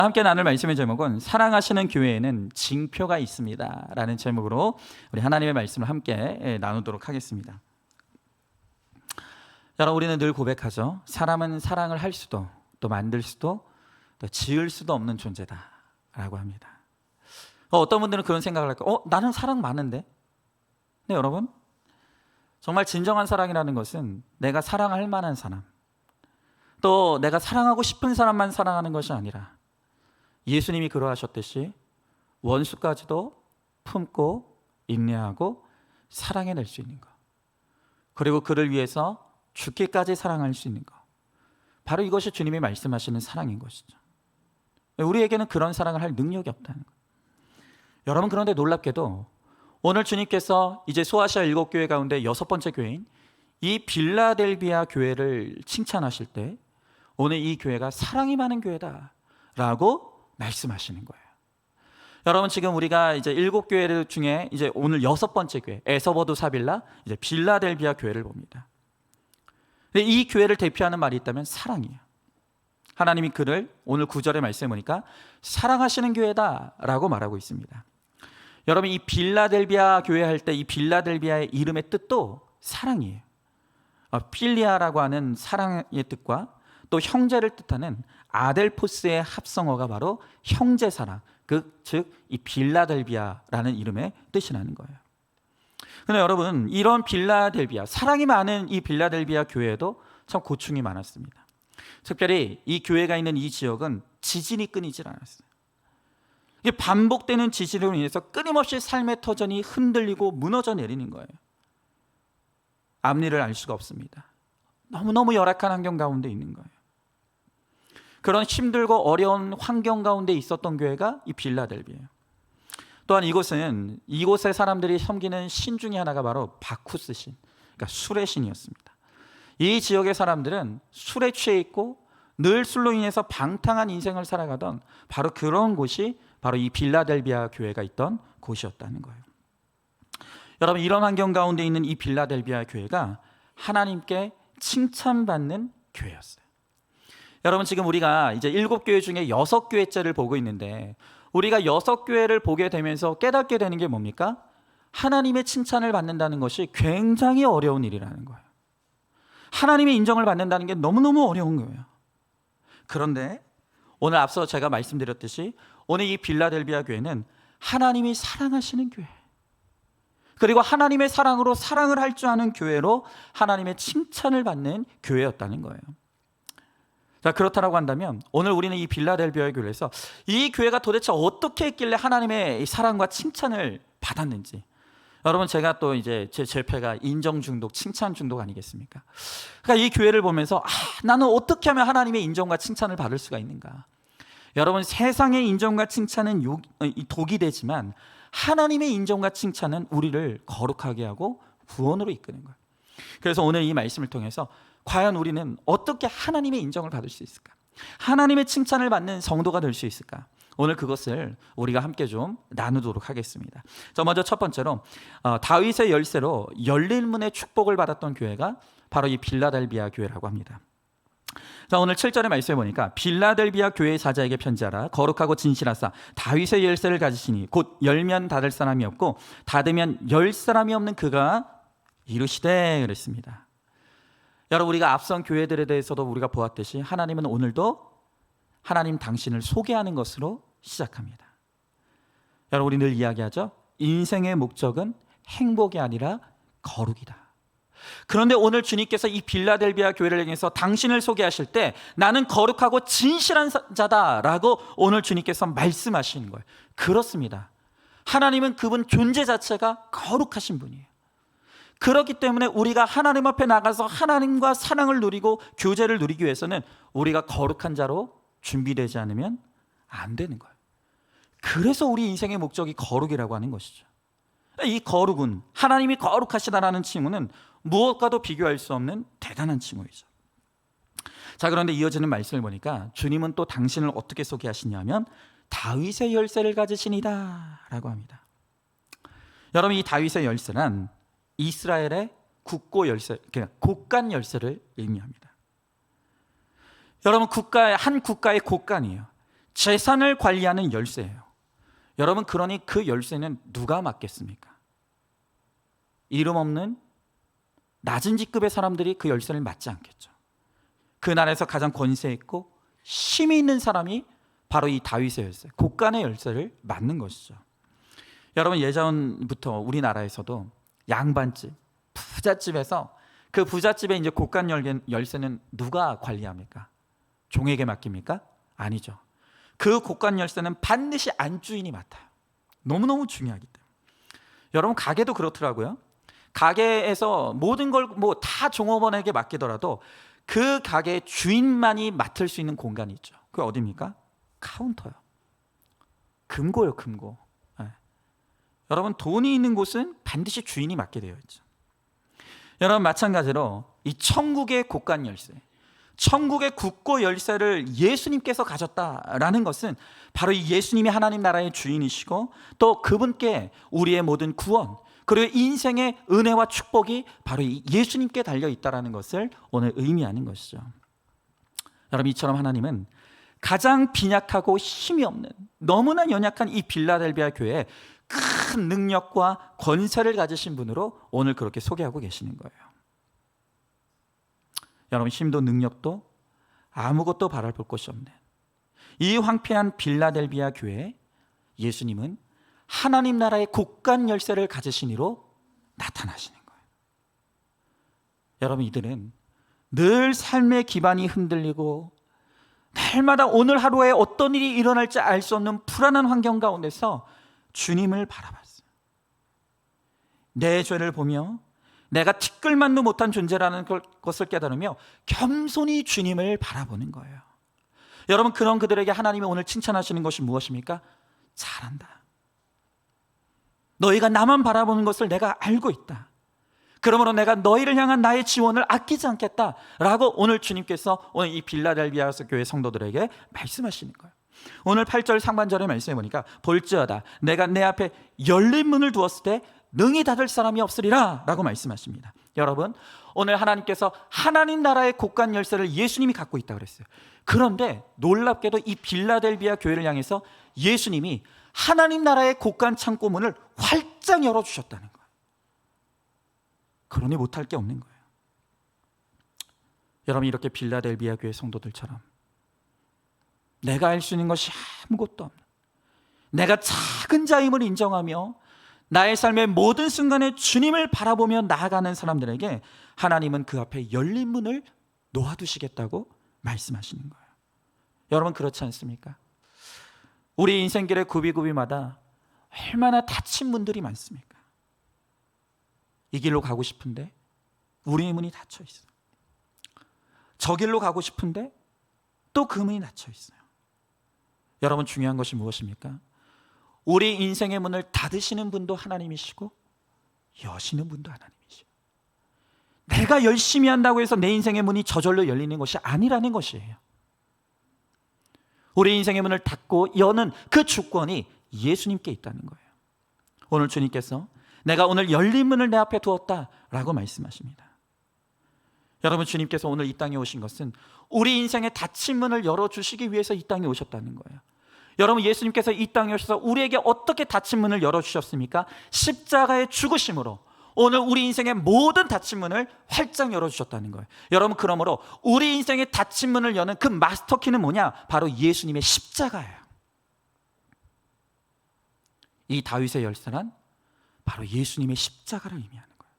함께 나눌 말씀의 제목은 사랑하시는 교회에는 징표가 있습니다 라는 제목으로 우리 하나님의 말씀을 함께 나누도록 하겠습니다. 여러분, 우리는 늘 고백하죠. 사람은 사랑을 할 수도 또 만들 수도 또 지을 수도 없는 존재다 라고 합니다. 어떤 분들은 그런 생각을 할까요? 나는 사랑 많은데? 네, 여러분, 정말 진정한 사랑이라는 것은 내가 사랑할 만한 사람, 또 내가 사랑하고 싶은 사람만 사랑하는 것이 아니라 예수님이 그러하셨듯이 원수까지도 품고 인내하고 사랑해낼 수 있는 것, 그리고 그를 위해서 죽기까지 사랑할 수 있는 것, 바로 이것이 주님이 말씀하시는 사랑인 것이죠. 우리에게는 그런 사랑을 할 능력이 없다는 것. 여러분, 그런데 놀랍게도 오늘 주님께서 이제 소아시아 7교회 가운데 6번째 교회인 이 빌라델비아 교회를 칭찬하실 때 오늘 이 교회가 사랑이 많은 교회다 라고 말씀하시는 거예요. 여러분, 지금 우리가 이제 7교회 중에 이제 오늘 6번째 교회 에서버두 사빌라 이제 빌라델비아 교회를 봅니다. 근데 이 교회를 대표하는 말이 있다면 사랑이에요. 하나님이 그를 오늘 9절의 말씀에 보니까 사랑하시는 교회다 라고 말하고 있습니다. 여러분, 이 빌라델비아 교회 할 때 이 빌라델비아의 이름의 뜻도 사랑이에요. 필리아라고 하는 사랑의 뜻과 또 형제를 뜻하는 아델포스의 합성어가 바로 형제사랑, 즉 이 빌라델비아라는 이름의 뜻이 나는 거예요. 그런데 여러분, 이런 빌라델비아, 사랑이 많은 이 빌라델비아 교회에도 참 고충이 많았습니다. 특별히 이 교회가 있는 이 지역은 지진이 끊이질 않았어요. 이게 반복되는 지진으로 인해서 끊임없이 삶의 터전이 흔들리고 무너져 내리는 거예요. 앞니를 알 수가 없습니다. 너무너무 열악한 환경 가운데 있는 거예요. 그런 힘들고 어려운 환경 가운데 있었던 교회가 이 빌라델비아예요. 또한 이곳의 사람들이 섬기는 신 중에 하나가 바로 바쿠스 신, 그러니까 술의 신이었습니다. 이 지역의 사람들은 술에 취해 있고 늘 술로 인해서 방탕한 인생을 살아가던 바로 그런 곳이 바로 이 빌라델비아 교회가 있던 곳이었다는 거예요. 여러분, 이런 환경 가운데 있는 이 빌라델비아 교회가 하나님께 칭찬받는 교회였어요. 여러분, 지금 우리가 이제 7교회 중에 6교회째를 보고 있는데 우리가 6교회를 보게 되면서 깨닫게 되는 게 뭡니까? 하나님의 칭찬을 받는다는 것이 굉장히 어려운 일이라는 거예요. 하나님의 인정을 받는다는 게 너무너무 어려운 거예요. 그런데 오늘 앞서 제가 말씀드렸듯이 오늘 이 빌라델비아 교회는 하나님이 사랑하시는 교회, 그리고 하나님의 사랑으로 사랑을 할 줄 아는 교회로 하나님의 칭찬을 받는 교회였다는 거예요. 자, 그렇다라고 한다면 오늘 우리는 이 빌라델비아 교회에서 이 교회가 도대체 어떻게 했길래 하나님의 사랑과 칭찬을 받았는지, 여러분, 제가 또 이제 제 절패가 인정 중독, 칭찬 중독 아니겠습니까? 그러니까 이 교회를 보면서 나는 어떻게 하면 하나님의 인정과 칭찬을 받을 수가 있는가? 여러분, 세상의 인정과 칭찬은 독이 되지만 하나님의 인정과 칭찬은 우리를 거룩하게 하고 구원으로 이끄는 거예요. 그래서 오늘 이 말씀을 통해서 과연 우리는 어떻게 하나님의 인정을 받을 수 있을까? 하나님의 칭찬을 받는 성도가 될 수 있을까? 오늘 그것을 우리가 함께 좀 나누도록 하겠습니다. 자, 먼저 첫 번째로 다윗의 열쇠로 열린 문의 축복을 받았던 교회가 바로 이 빌라델비아 교회라고 합니다. 자, 오늘 7절의 말씀에 보니까 빌라델비아 교회의 사자에게 편지하라. 거룩하고 진실하사 다윗의 열쇠를 가지시니 곧 열면 닫을 사람이 없고 닫으면 열 사람이 없는 그가 이르시되 그랬습니다. 여러분, 우리가 앞선 교회들에 대해서도 우리가 보았듯이 하나님은 오늘도 하나님 당신을 소개하는 것으로 시작합니다. 여러분, 우리 늘 이야기하죠. 인생의 목적은 행복이 아니라 거룩이다. 그런데 오늘 주님께서 이 빌라델비아 교회를 향해서 당신을 소개하실 때 나는 거룩하고 진실한 자다라고 오늘 주님께서 말씀하시는 거예요. 그렇습니다. 하나님은 그분 존재 자체가 거룩하신 분이에요. 그렇기 때문에 우리가 하나님 앞에 나가서 하나님과 사랑을 누리고 교제를 누리기 위해서는 우리가 거룩한 자로 준비되지 않으면 안 되는 거예요. 그래서 우리 인생의 목적이 거룩이라고 하는 것이죠. 이 거룩은, 하나님이 거룩하시다라는 칭호는 무엇과도 비교할 수 없는 대단한 칭호이죠. 자, 그런데 이어지는 말씀을 보니까 주님은 또 당신을 어떻게 소개하시냐면 다윗의 열쇠를 가지시니다 라고 합니다. 여러분, 이 다윗의 열쇠란 이스라엘의 국고 열쇠, 그러니까 곳간 열쇠를 의미합니다. 여러분, 한 국가의 곳간이에요. 재산을 관리하는 열쇠예요. 여러분, 그러니 그 열쇠는 누가 맡겠습니까? 이름 없는 낮은 직급의 사람들이 그 열쇠를 맡지 않겠죠. 그 나라에서 가장 권세 있고 힘이 있는 사람이 바로 이 다윗의 열쇠, 곳간의 열쇠를 맡는 것이죠. 여러분, 예전부터 우리나라에서도 양반집, 부잣집에서 그 부잣집의 이제 곳간 열쇠는 누가 관리합니까? 종에게 맡깁니까? 아니죠. 그 곳간 열쇠는 반드시 안주인이 맡아요. 너무너무 중요하기 때문에. 여러분, 가게도 그렇더라고요. 가게에서 모든 걸 뭐 다 종업원에게 맡기더라도 그 가게의 주인만이 맡을 수 있는 공간이 있죠. 그게 어디입니까? 카운터요. 금고요, 금고. 네. 여러분, 돈이 있는 곳은 반드시 주인이 맡게 되어 있죠. 여러분, 마찬가지로 이 천국의 곳간 열쇠, 천국의 국고 열쇠를 예수님께서 가졌다라는 것은 바로 이 예수님이 하나님 나라의 주인이시고 또 그분께 우리의 모든 구원 그리고 인생의 은혜와 축복이 바로 이 예수님께 달려 있다는 것을 오늘 의미하는 것이죠. 여러분, 이처럼 하나님은 가장 빈약하고 힘이 없는 너무나 연약한 이 빌라델비아 교회에 큰 능력과 권세를 가지신 분으로 오늘 그렇게 소개하고 계시는 거예요. 여러분, 힘도 능력도 아무것도 바랄 곳이 없는 이 황폐한 빌라델비아 교회에 예수님은 하나님 나라의 곳간 열쇠를 가지신 이로 나타나시는 거예요. 여러분, 이들은 늘 삶의 기반이 흔들리고 날마다 오늘 하루에 어떤 일이 일어날지 알 수 없는 불안한 환경 가운데서 주님을 바라봤어요. 내 죄를 보며 내가 티끌만도 못한 존재라는 것을 깨달으며 겸손히 주님을 바라보는 거예요. 여러분, 그런 그들에게 하나님이 오늘 칭찬하시는 것이 무엇입니까? 잘한다. 너희가 나만 바라보는 것을 내가 알고 있다. 그러므로 내가 너희를 향한 나의 지원을 아끼지 않겠다라고 오늘 주님께서 오늘 이 빌라델비아 교회 성도들에게 말씀하시는 거예요. 오늘 8절 상반절의 말씀에 보니까 볼지어다 내가 내 앞에 열린 문을 두었을 때 능히 닫을 사람이 없으리라 라고 말씀하십니다. 여러분, 오늘 하나님께서 하나님 나라의 곳간 열쇠를 예수님이 갖고 있다고 그랬어요. 그런데 놀랍게도 이 빌라델비아 교회를 향해서 예수님이 하나님 나라의 곳간 창고 문을 활짝 열어주셨다는 거예요. 그러니 못할 게 없는 거예요. 여러분, 이렇게 빌라델비아 교회 성도들처럼 내가 할 수 있는 것이 아무것도 없는, 내가 작은 자임을 인정하며 나의 삶의 모든 순간에 주님을 바라보며 나아가는 사람들에게 하나님은 그 앞에 열린 문을 놓아두시겠다고 말씀하시는 거예요. 여러분, 그렇지 않습니까? 우리 인생길의 굽이굽이마다 얼마나 닫힌 문들이 많습니까? 이 길로 가고 싶은데 우리의 문이 닫혀 있어요. 저 길로 가고 싶은데 또 그 문이 닫혀 있어요. 여러분, 중요한 것이 무엇입니까? 우리 인생의 문을 닫으시는 분도 하나님이시고 여시는 분도 하나님이시고, 내가 열심히 한다고 해서 내 인생의 문이 저절로 열리는 것이 아니라는 것이에요. 우리 인생의 문을 닫고 여는 그 주권이 예수님께 있다는 거예요. 오늘 주님께서 내가 오늘 열린 문을 내 앞에 두었다라고 말씀하십니다. 여러분, 주님께서 오늘 이 땅에 오신 것은 우리 인생의 닫힌 문을 열어주시기 위해서 이 땅에 오셨다는 거예요. 여러분, 예수님께서 이 땅에 오셔서 우리에게 어떻게 닫힌 문을 열어주셨습니까? 십자가의 죽으심으로 오늘 우리 인생의 모든 닫힌 문을 활짝 열어주셨다는 거예요. 여러분, 그러므로 우리 인생의 닫힌 문을 여는 그 마스터키는 뭐냐? 바로 예수님의 십자가예요. 이 다윗의 열쇠란 바로 예수님의 십자가를 의미하는 거예요.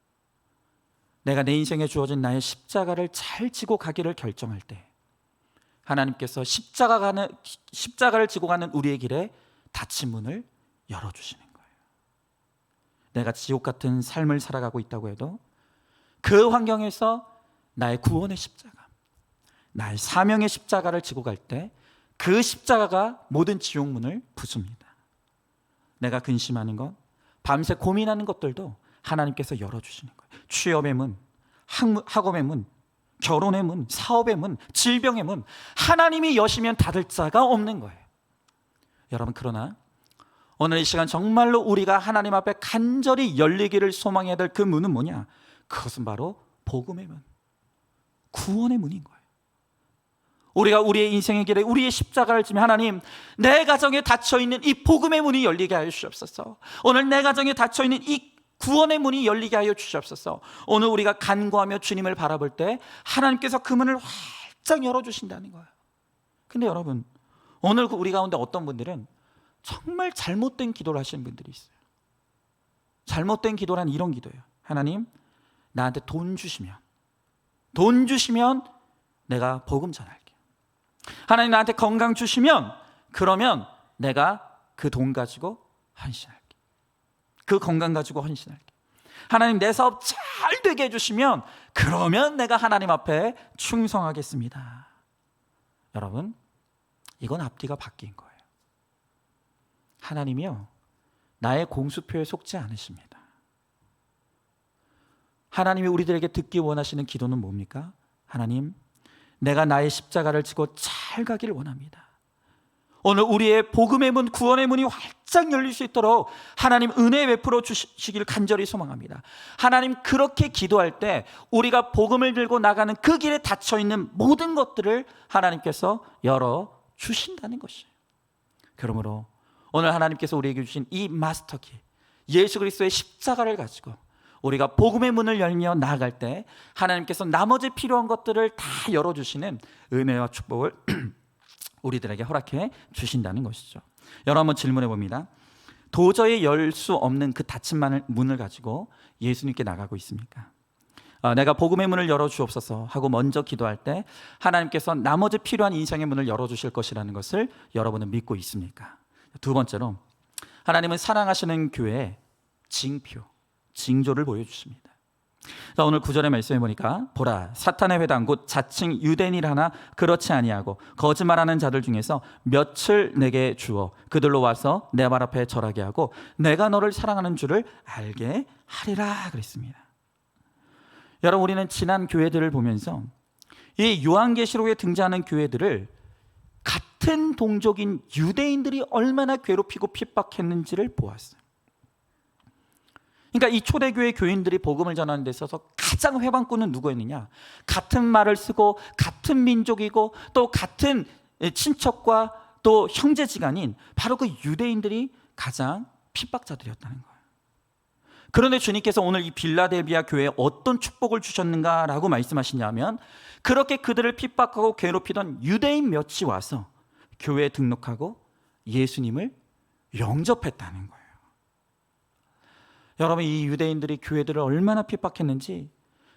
내가 내 인생에 주어진 나의 십자가를 잘 지고 가기를 결정할 때 하나님께서 십자가를 지고 가는 우리의 길에 닫힌 문을 열어주시는 거예요. 내가 지옥 같은 삶을 살아가고 있다고 해도 그 환경에서 나의 구원의 십자가, 나의 사명의 십자가를 지고 갈 때 그 십자가가 모든 지옥 문을 부숩니다. 내가 근심하는 것, 밤새 고민하는 것들도 하나님께서 열어주시는 거예요. 취업의 문, 학업의 문, 결혼의 문, 사업의 문, 질병의 문, 하나님이 여시면 닫을 자가 없는 거예요. 여러분, 그러나 오늘 이 시간 정말로 우리가 하나님 앞에 간절히 열리기를 소망해야 될 그 문은 뭐냐? 그것은 바로 복음의 문, 구원의 문인 거예요. 우리가 우리의 인생의 길에 우리의 십자가를 지며 하나님, 내 가정에 닫혀있는 이 복음의 문이 열리게 하여 주시옵소서. 오늘 내 가정에 닫혀있는 이 구원의 문이 열리게 하여 주시옵소서. 오늘 우리가 간구하며 주님을 바라볼 때 하나님께서 그 문을 활짝 열어주신다는 거예요. 근데 여러분, 오늘 우리 가운데 어떤 분들은 정말 잘못된 기도를 하시는 분들이 있어요. 잘못된 기도란 이런 기도예요. 하나님, 나한테 돈 주시면 내가 복음 전할게. 하나님, 나한테 건강 주시면 그러면 내가 그 돈 가지고 헌신할게. 그 건강 가지고 헌신할게. 하나님, 내 사업 잘 되게 해주시면 그러면 내가 하나님 앞에 충성하겠습니다. 여러분, 이건 앞뒤가 바뀐 거예요. 하나님이요, 나의 공수표에 속지 않으십니다. 하나님이 우리들에게 듣기 원하시는 기도는 뭡니까? 하나님, 내가 나의 십자가를 지고 잘 가기를 원합니다. 오늘 우리의 복음의 문, 구원의 문이 활짝 열릴 수 있도록 하나님 은혜 베풀어 주시길 간절히 소망합니다. 하나님, 그렇게 기도할 때 우리가 복음을 들고 나가는 그 길에 닫혀있는 모든 것들을 하나님께서 열어주신다는 것이에요. 그러므로 오늘 하나님께서 우리에게 주신 이 마스터키, 예수 그리스도의 십자가를 가지고 우리가 복음의 문을 열며 나아갈 때 하나님께서 나머지 필요한 것들을 다 열어주시는 은혜와 축복을 우리들에게 허락해 주신다는 것이죠. 여러분, 질문해 봅니다. 도저히 열 수 없는 그 닫힌 문을 가지고 예수님께 나가고 있습니까? 내가 복음의 문을 열어주옵소서 하고 먼저 기도할 때 하나님께서 나머지 필요한 인생의 문을 열어주실 것이라는 것을 여러분은 믿고 있습니까? 두 번째로, 하나님은 사랑하시는 교회의 징조를 보여주십니다. 자, 오늘 9절의 말씀에 보니까 보라, 사탄의 회당 곧 자칭 유대인이라 하나 그렇지 아니하고 거짓말하는 자들 중에서 몇을 내게 주어 그들로 와서 내 발 앞에 절하게 하고 내가 너를 사랑하는 줄을 알게 하리라 그랬습니다. 여러분, 우리는 지난 교회들을 보면서 이 요한계시록에 등장하는 교회들을 같은 동족인 유대인들이 얼마나 괴롭히고 핍박했는지를 보았어요. 그러니까 이 초대교회 교인들이 복음을 전하는 데 있어서 가장 회방꾼은 누구였느냐? 같은 말을 쓰고 같은 민족이고 또 같은 친척과 또 형제지간인 바로 그 유대인들이 가장 핍박자들이었다는 거예요. 그런데 주님께서 오늘 이 빌라델비아 교회에 어떤 축복을 주셨는가라고 말씀하시냐면, 그렇게 그들을 핍박하고 괴롭히던 유대인 몇이 와서 교회에 등록하고 예수님을 영접했다는 거예요. 여러분, 이 유대인들이 교회들을 얼마나 핍박했는지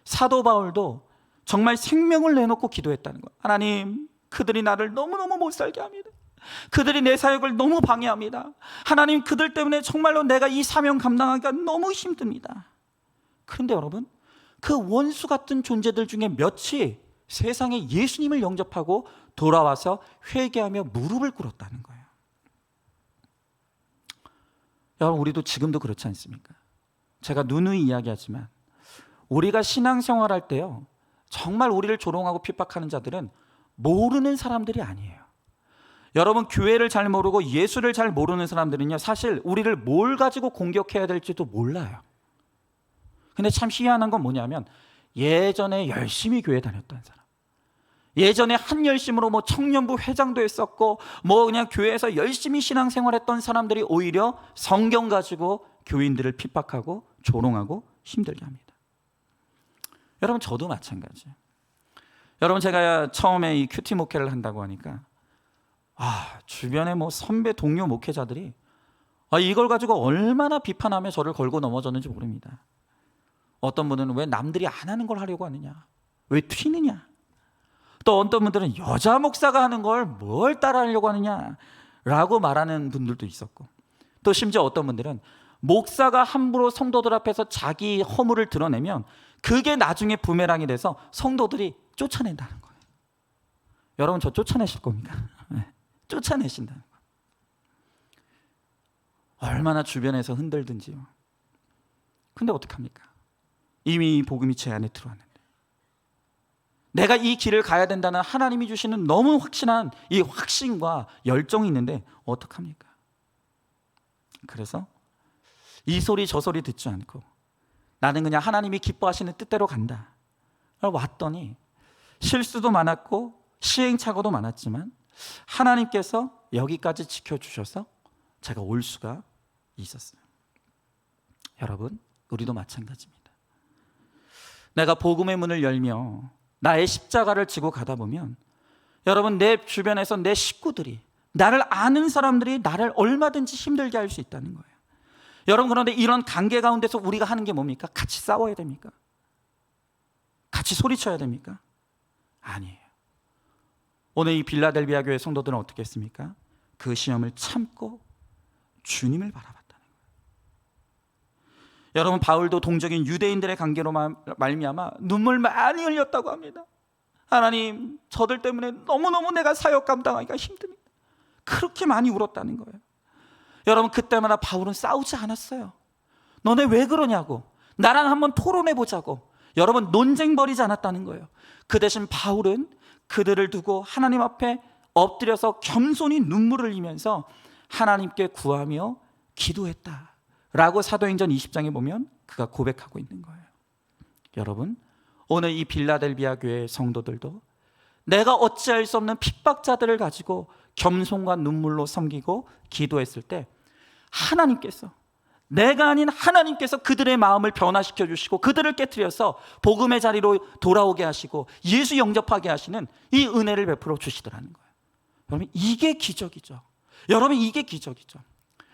사도 바울도 정말 생명을 내놓고 기도했다는 거예요. 하나님, 그들이 나를 너무너무 못 살게 합니다. 그들이 내 사역을 너무 방해합니다. 하나님, 그들 때문에 정말로 내가 이 사명 감당하기가 너무 힘듭니다. 그런데 여러분, 그 원수 같은 존재들 중에 몇이 세상에 예수님을 영접하고 돌아와서 회개하며 무릎을 꿇었다는 거예요. 여러분, 우리도 지금도 그렇지 않습니까? 제가 누누이 이야기하지만 우리가 신앙생활할 때요, 정말 우리를 조롱하고 핍박하는 자들은 모르는 사람들이 아니에요. 여러분, 교회를 잘 모르고 예수를 잘 모르는 사람들은요, 사실 우리를 뭘 가지고 공격해야 될지도 몰라요. 근데 참 희한한 건 뭐냐면, 예전에 열심히 교회 다녔던 사람, 예전에 한 열심으로 뭐 청년부 회장도 했었고 뭐 그냥 교회에서 열심히 신앙생활했던 사람들이 오히려 성경 가지고 교인들을 핍박하고 조롱하고 힘들게 합니다. 여러분, 저도 마찬가지예요. 여러분, 제가 처음에 이 큐티 목회를 한다고 하니까 주변에 뭐 선배 동료 목회자들이 이걸 가지고 얼마나 비판하며 저를 걸고 넘어졌는지 모릅니다. 어떤 분은 왜 남들이 안 하는 걸 하려고 하느냐, 왜 튀느냐, 또 어떤 분들은 여자 목사가 하는 걸 뭘 따라하려고 하느냐라고 말하는 분들도 있었고, 또 심지어 어떤 분들은 목사가 함부로 성도들 앞에서 자기 허물을 드러내면 그게 나중에 부메랑이 돼서 성도들이 쫓아낸다는 거예요. 여러분, 저 쫓아내실 겁니까? 네, 쫓아내신다는 거예요. 얼마나 주변에서 흔들든지요. 근데 어떡합니까? 이미 복음이 제 안에 들어왔는데, 내가 이 길을 가야 된다는 하나님이 주시는 너무 확신한 이 확신과 열정이 있는데 어떡합니까? 그래서 이 소리 저 소리 듣지 않고 나는 그냥 하나님이 기뻐하시는 뜻대로 간다. 왔더니 실수도 많았고 시행착오도 많았지만 하나님께서 여기까지 지켜주셔서 제가 올 수가 있었어요. 여러분, 우리도 마찬가지입니다. 내가 복음의 문을 열며 나의 십자가를 지고 가다 보면 여러분, 내 주변에서 내 식구들이, 나를 아는 사람들이 나를 얼마든지 힘들게 할 수 있다는 거예요. 여러분, 그런데 이런 관계 가운데서 우리가 하는 게 뭡니까? 같이 싸워야 됩니까? 같이 소리쳐야 됩니까? 아니에요. 오늘 이 빌라델비아 교회 성도들은 어떻게 했습니까? 그 시험을 참고 주님을 바라봤다는 거예요. 여러분, 바울도 동적인 유대인들의 관계로 말미암아 눈물 많이 흘렸다고 합니다. 하나님, 저들 때문에 너무너무 내가 사역 감당하기가 힘듭니다. 그렇게 많이 울었다는 거예요. 여러분, 그때마다 바울은 싸우지 않았어요. 너네 왜 그러냐고, 나랑 한번 토론해 보자고. 여러분, 논쟁 벌이지 않았다는 거예요. 그 대신 바울은 그들을 두고 하나님 앞에 엎드려서 겸손히 눈물을 흘리면서 하나님께 구하며 기도했다라고 사도행전 20장에 보면 그가 고백하고 있는 거예요. 여러분, 오늘 이 빌라델비아 교회 성도들도 내가 어찌할 수 없는 핍박자들을 가지고 겸손과 눈물로 섬기고 기도했을 때 하나님께서, 내가 아닌 하나님께서 그들의 마음을 변화시켜 주시고 그들을 깨트려서 복음의 자리로 돌아오게 하시고 예수 영접하게 하시는 이 은혜를 베풀어 주시더라는 거예요. 여러분, 이게 기적이죠. 여러분, 이게 기적이죠.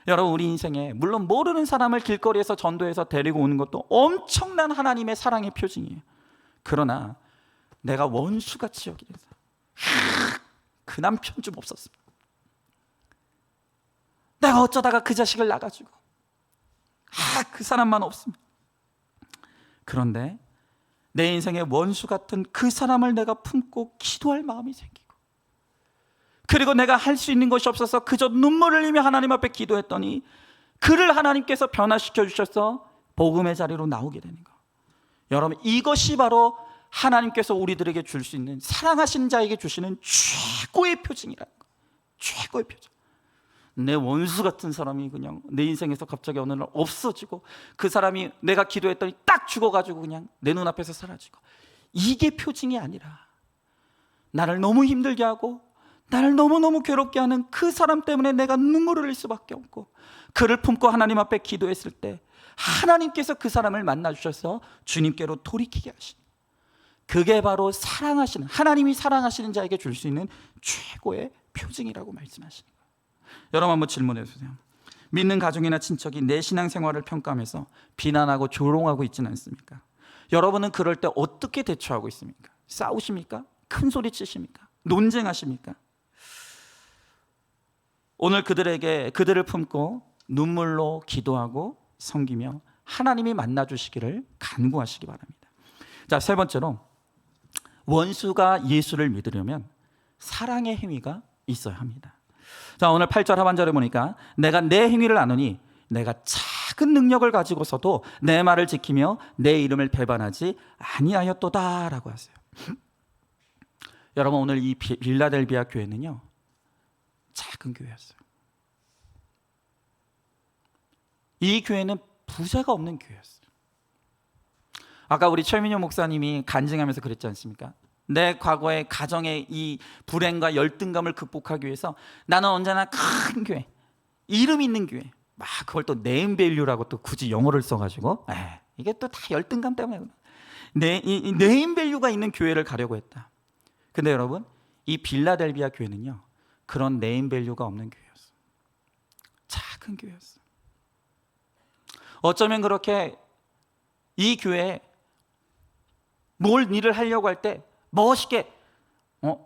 여러분, 우리 인생에 물론 모르는 사람을 길거리에서 전도해서 데리고 오는 것도 엄청난 하나님의 사랑의 표징이에요. 그러나 내가 원수같이 여기는 사람, 그 남편 좀 없었습니다. 내가 어쩌다가 그 자식을 낳아가지고 그 사람만 없으면. 그런데 내 인생의 원수 같은 그 사람을 내가 품고 기도할 마음이 생기고, 그리고 내가 할 수 있는 것이 없어서 그저 눈물을 흘리며 하나님 앞에 기도했더니 그를 하나님께서 변화시켜 주셔서 복음의 자리로 나오게 되는 거. 여러분, 이것이 바로 하나님께서 우리들에게 줄 수 있는, 사랑하신 자에게 주시는 최고의 표징이라는 거. 최고의 표징. 내 원수 같은 사람이 그냥 내 인생에서 갑자기 어느 날 없어지고, 그 사람이 내가 기도했더니 딱 죽어가지고 그냥 내 눈앞에서 사라지고, 이게 표징이 아니라 나를 너무 힘들게 하고 나를 너무너무 괴롭게 하는 그 사람 때문에 내가 눈물을 흘릴 수밖에 없고, 그를 품고 하나님 앞에 기도했을 때 하나님께서 그 사람을 만나주셔서 주님께로 돌이키게 하시는, 그게 바로 사랑하시는, 하나님이 사랑하시는 자에게 줄 수 있는 최고의 표징이라고 말씀하시는 거예요. 여러분, 한번 질문해 주세요. 믿는 가족이나 친척이 내 신앙생활을 평가하면서 비난하고 조롱하고 있지는 않습니까? 여러분은 그럴 때 어떻게 대처하고 있습니까? 싸우십니까? 큰 소리 치십니까? 논쟁하십니까? 오늘 그들을 품고 눈물로 기도하고 섬기며 하나님이 만나주시기를 간구하시기 바랍니다. 자, 세 번째로, 원수가 예수를 믿으려면 사랑의 행위가 있어야 합니다. 자, 오늘 8절 하반절에 보니까 내가 내 행위를 아노니 내가 작은 능력을 가지고서도 내 말을 지키며 내 이름을 배반하지 아니하였도다 라고 하세요. 여러분, 오늘 이 빌라델비아 교회는요, 작은 교회였어요. 이 교회는 부자가 없는 교회였어요. 아까 우리 최민효 목사님이 간증하면서 그랬지 않습니까? 내 과거의 가정의 이 불행과 열등감을 극복하기 위해서 나는 언제나 큰 교회, 이름 있는 교회, 막 그걸 또 네임밸류라고 또 굳이 영어를 써가지고, 이게 또 다 열등감 때문에 이 네임밸류가 있는 교회를 가려고 했다. 근데 여러분, 이 빌라델비아 교회는요, 그런 네임밸류가 없는 교회였어요. 작은 교회였어요. 어쩌면 그렇게 이 교회에 뭘 일을 하려고 할 때 멋있게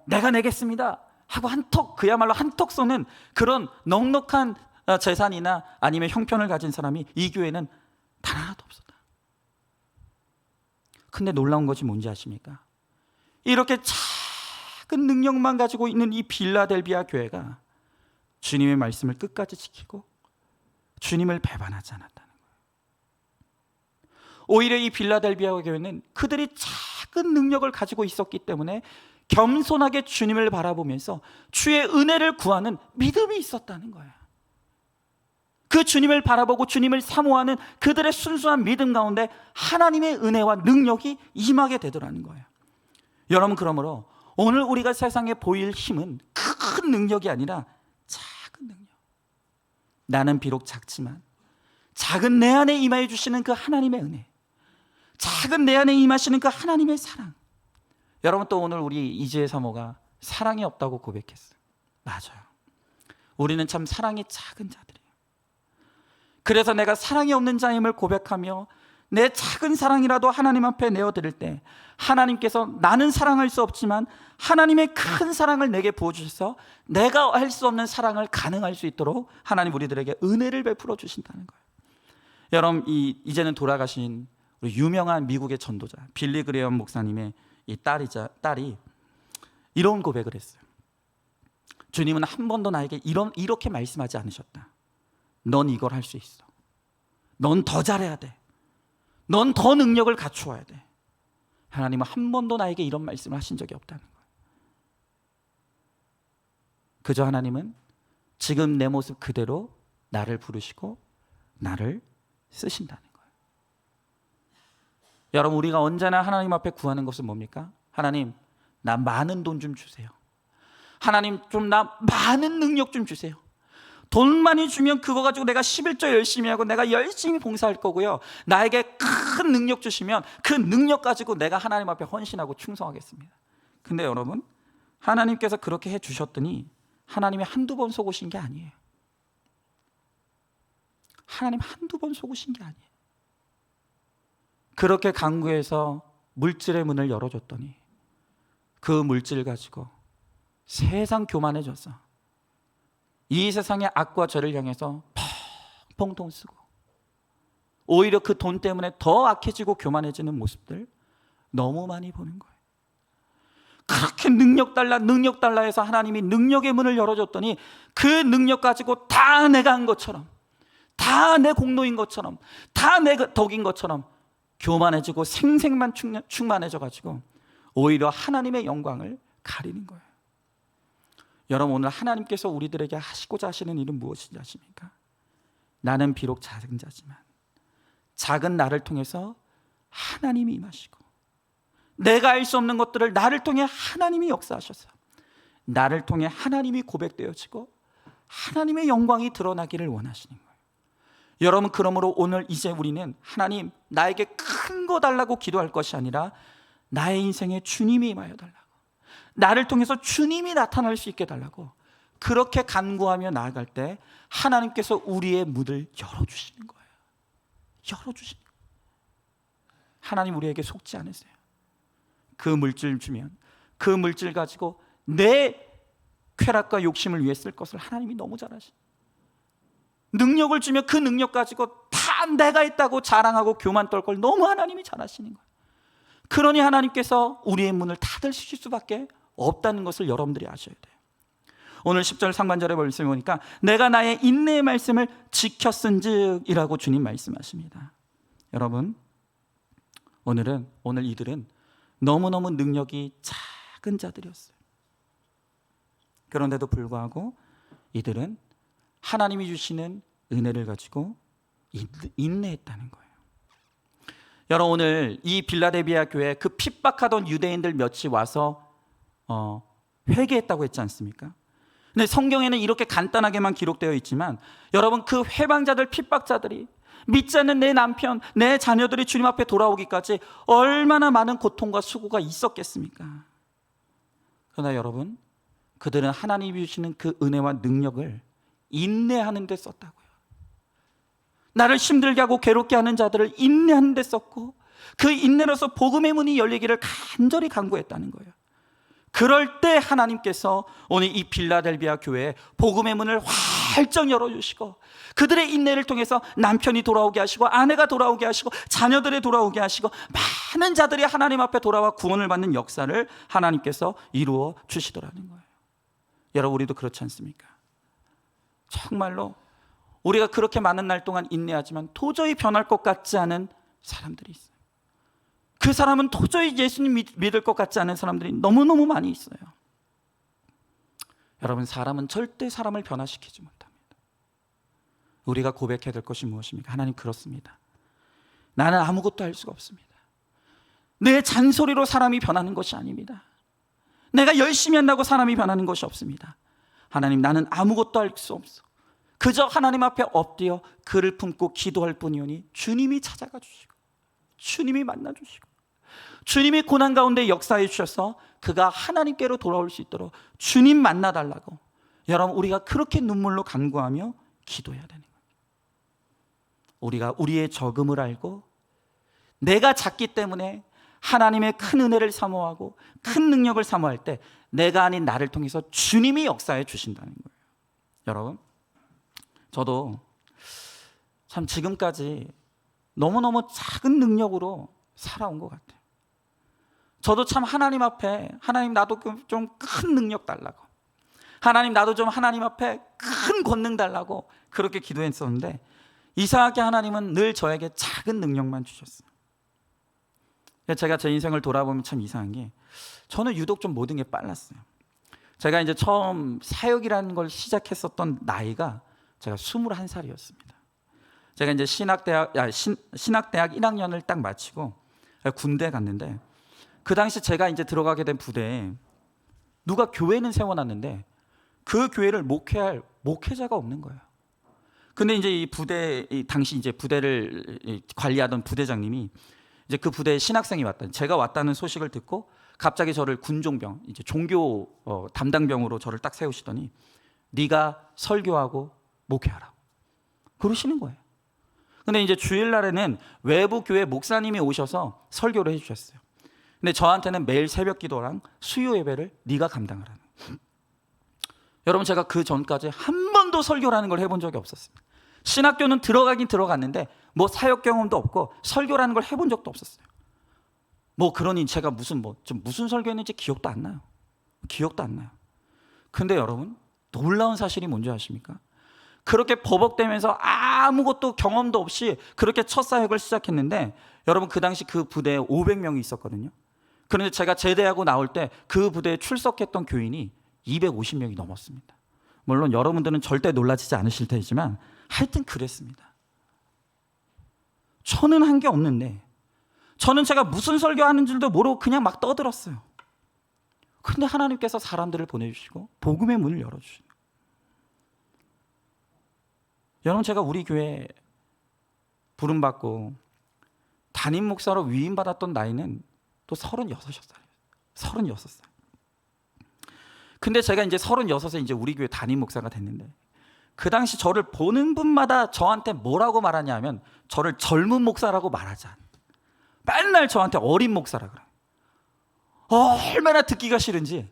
내가 내겠습니다 하고 한턱, 그야말로 한턱 쏘는 그런 넉넉한 재산이나 아니면 형편을 가진 사람이 이 교회는 단 하나도 없었다. 근데 놀라운 것이 뭔지 아십니까? 이렇게 작은 능력만 가지고 있는 이 빌라델비아 교회가 주님의 말씀을 끝까지 지키고 주님을 배반하지 않았다는 거예요. 오히려 이 빌라델비아 교회는 그들이 작은 능력을 가지고 있었기 때문에 겸손하게 주님을 바라보면서 주의 은혜를 구하는 믿음이 있었다는 거예요. 그 주님을 바라보고 주님을 사모하는 그들의 순수한 믿음 가운데 하나님의 은혜와 능력이 임하게 되더라는 거예요. 여러분, 그러므로 오늘 우리가 세상에 보일 힘은 큰 능력이 아니라 작은 능력. 나는 비록 작지만 작은 내 안에 임하여 주시는 그 하나님의 은혜, 작은 내 안에 임하시는 그 하나님의 사랑. 여러분, 또 오늘 우리 이지혜 사모가 사랑이 없다고 고백했어요. 맞아요. 우리는 참 사랑이 작은 자들이에요. 그래서 내가 사랑이 없는 자임을 고백하며 내 작은 사랑이라도 하나님 앞에 내어드릴 때 하나님께서 나는 사랑할 수 없지만 하나님의 큰 사랑을 내게 부어주셔서 내가 할 수 없는 사랑을 가능할 수 있도록 하나님 우리들에게 은혜를 베풀어 주신다는 거예요. 여러분, 이제는 돌아가신 우리 유명한 미국의 전도자 빌리 그레엄 목사님의 이 딸이 이런 고백을 했어요. 주님은 한 번도 나에게 이렇게 말씀하지 않으셨다. 넌 이걸 할 수 있어. 넌 더 잘해야 돼. 넌 더 능력을 갖추어야 돼. 하나님은 한 번도 나에게 이런 말씀을 하신 적이 없다는 거예요. 그저 하나님은 지금 내 모습 그대로 나를 부르시고 나를 쓰신다는 거예요. 여러분, 우리가 언제나 하나님 앞에 구하는 것은 뭡니까? 하나님, 나 많은 돈 좀 주세요. 하나님, 좀 나 많은 능력 좀 주세요. 돈 많이 주면 그거 가지고 내가 11조 열심히 하고 내가 열심히 봉사할 거고요. 나에게 큰 능력 주시면 그 능력 가지고 내가 하나님 앞에 헌신하고 충성하겠습니다. 근데 여러분, 하나님께서 그렇게 해 주셨더니 하나님이 한두 번 속으신 게 아니에요. 하나님 한두 번 속으신 게 아니에요. 그렇게 간구해서 물질의 문을 열어줬더니 그 물질 가지고 세상 교만해져서 이 세상의 악과 죄를 향해서 펑펑 돈 쓰고 오히려 그 돈 때문에 더 악해지고 교만해지는 모습들 너무 많이 보는 거예요. 그렇게 능력 달라 해서 하나님이 능력의 문을 열어줬더니 그 능력 가지고 다 내가 한 것처럼, 다 내 공로인 것처럼, 다 내 덕인 것처럼 교만해지고 생생만 충만해져 가지고 오히려 하나님의 영광을 가리는 거예요. 여러분, 오늘 하나님께서 우리들에게 하시고자 하시는 일은 무엇인지 아십니까? 나는 비록 작은 자지만 작은 나를 통해서 하나님이 임하시고 내가 알 수 없는 것들을 나를 통해 하나님이 역사하셔서 나를 통해 하나님이 고백되어지고 하나님의 영광이 드러나기를 원하시는 거예요. 여러분, 그러므로 오늘 이제 우리는 하나님, 나에게 큰 거 달라고 기도할 것이 아니라 나의 인생에 주님이 임하여 달라고, 나를 통해서 주님이 나타날 수 있게 달라고 그렇게 간구하며 나아갈 때 하나님께서 우리의 문을 열어주시는 거예요. 열어주시는 거예요. 하나님 우리에게 속지 않으세요. 그 물질 주면 그 물질 가지고 내 쾌락과 욕심을 위해 쓸 것을 하나님이 너무 잘 아시죠. 능력을 주면 그 능력 가지고 다 내가 있다고 자랑하고 교만 떨 걸 너무 하나님이 잘 아시는 거예요. 그러니 하나님께서 우리의 문을 닫으실 수밖에 없다는 것을 여러분들이 아셔야 돼요. 오늘 10절 상반절에 말씀해 보니까 내가 나의 인내의 말씀을 지켰은즉 이라고 주님 말씀하십니다. 여러분, 오늘 이들은 너무너무 능력이 작은 자들이었어요. 그런데도 불구하고 이들은 하나님이 주시는 은혜를 가지고 인내했다는 거예요. 여러분, 오늘 이 빌라델비아 교회 그 핍박하던 유대인들 몇이 와서 회개했다고 했지 않습니까? 근데 성경에는 이렇게 간단하게만 기록되어 있지만 여러분, 그 회방자들, 핍박자들이 믿지 않는 내 남편, 내 자녀들이 주님 앞에 돌아오기까지 얼마나 많은 고통과 수고가 있었겠습니까? 그러나 여러분, 그들은 하나님이 주시는 그 은혜와 능력을 인내하는 데 썼다고요. 나를 힘들게 하고 괴롭게 하는 자들을 인내하는 데 썼고 그 인내로서 복음의 문이 열리기를 간절히 간구했다는 거예요. 그럴 때 하나님께서 오늘 이 빌라델비아 교회에 복음의 문을 활짝 열어주시고 그들의 인내를 통해서 남편이 돌아오게 하시고 아내가 돌아오게 하시고 자녀들이 돌아오게 하시고 많은 자들이 하나님 앞에 돌아와 구원을 받는 역사를 하나님께서 이루어 주시더라는 거예요. 여러분, 우리도 그렇지 않습니까? 정말로 우리가 그렇게 많은 날 동안 인내하지만 도저히 변할 것 같지 않은 사람들이 있어요. 그 사람은 도저히 예수님 믿을 것 같지 않은 사람들이 너무너무 많이 있어요. 여러분, 사람은 절대 사람을 변화시키지 못합니다. 우리가 고백해야 될 것이 무엇입니까? 하나님, 그렇습니다. 나는 아무것도 할 수가 없습니다. 내 잔소리로 사람이 변하는 것이 아닙니다. 내가 열심히 한다고 사람이 변하는 것이 없습니다. 하나님, 나는 아무것도 할 수 없어. 그저 하나님 앞에 엎드려 그를 품고 기도할 뿐이오니 주님이 찾아가 주시고, 주님이 만나 주시고, 주님이 고난 가운데 역사해 주셔서 그가 하나님께로 돌아올 수 있도록 주님 만나달라고, 여러분, 우리가 그렇게 눈물로 간구하며 기도해야 되는 거예요. 우리가 우리의 적음을 알고 내가 작기 때문에 하나님의 큰 은혜를 사모하고 큰 능력을 사모할 때 내가 아닌 나를 통해서 주님이 역사해 주신다는 거예요. 여러분, 저도 참 지금까지 너무너무 작은 능력으로 살아온 것 같아요. 저도 참 하나님 앞에, 하나님 나도 좀 큰 능력 달라고, 하나님 나도 좀 하나님 앞에 큰 권능 달라고 그렇게 기도했었는데, 이상하게 하나님은 늘 저에게 작은 능력만 주셨어요. 제가 제 인생을 돌아보면 참 이상한 게, 저는 유독 좀 모든 게 빨랐어요. 제가 이제 처음 사역이라는 걸 시작했었던 나이가 제가 21살이었습니다. 제가 이제 신학대학 1학년을 딱 마치고 군대 갔는데, 그 당시 제가 이제 들어가게 된 부대에 누가 교회는 세워놨는데 그 교회를 목회할 목회자가 없는 거예요. 근데 이제 당시 이제 부대를 관리하던 부대장님이 이제 그 부대에 신학생이 제가 왔다는 소식을 듣고 갑자기 저를 군종병, 이제 종교 담당병으로 저를 딱 세우시더니 네가 설교하고 목회하라고 그러시는 거예요. 근데 이제 주일날에는 외부 교회 목사님이 오셔서 설교를 해주셨어요. 근데 저한테는 매일 새벽 기도랑 수요 예배를 네가 감당하라는. 여러분, 제가 그 전까지 한 번도 설교라는 걸 해본 적이 없었습니다. 신학교는 들어가긴 들어갔는데 뭐 사역 경험도 없고 설교라는 걸 해본 적도 없었어요. 뭐 그러니 제가 무슨 설교했는지 기억도 안 나요. 기억도 안 나요. 근데 여러분, 놀라운 사실이 뭔지 아십니까? 그렇게 버벅대면서 아무것도 경험도 없이 그렇게 첫 사역을 시작했는데, 여러분, 그 당시 그 부대에 500명이 있었거든요. 그런데 제가 제대하고 나올 때 그 부대에 출석했던 교인이 250명이 넘었습니다. 물론 여러분들은 절대 놀라지지 않으실 테지만 하여튼 그랬습니다. 저는 한 게 없는데, 저는 제가 무슨 설교하는 줄도 모르고 그냥 막 떠들었어요. 그런데 하나님께서 사람들을 보내주시고 복음의 문을 열어주시는 거예요. 여러분, 제가 우리 교회 부름받고 담임 목사로 위임받았던 나이는 또 36살이에요. 36살. 근데 제가 이제 36에 이제 우리 교회 담임 목사가 됐는데, 그 당시 저를 보는 분마다 저한테 뭐라고 말하냐면 저를 젊은 목사라고 말하지 않아요. 맨날 저한테 어린 목사라 그래요. 얼마나 듣기가 싫은지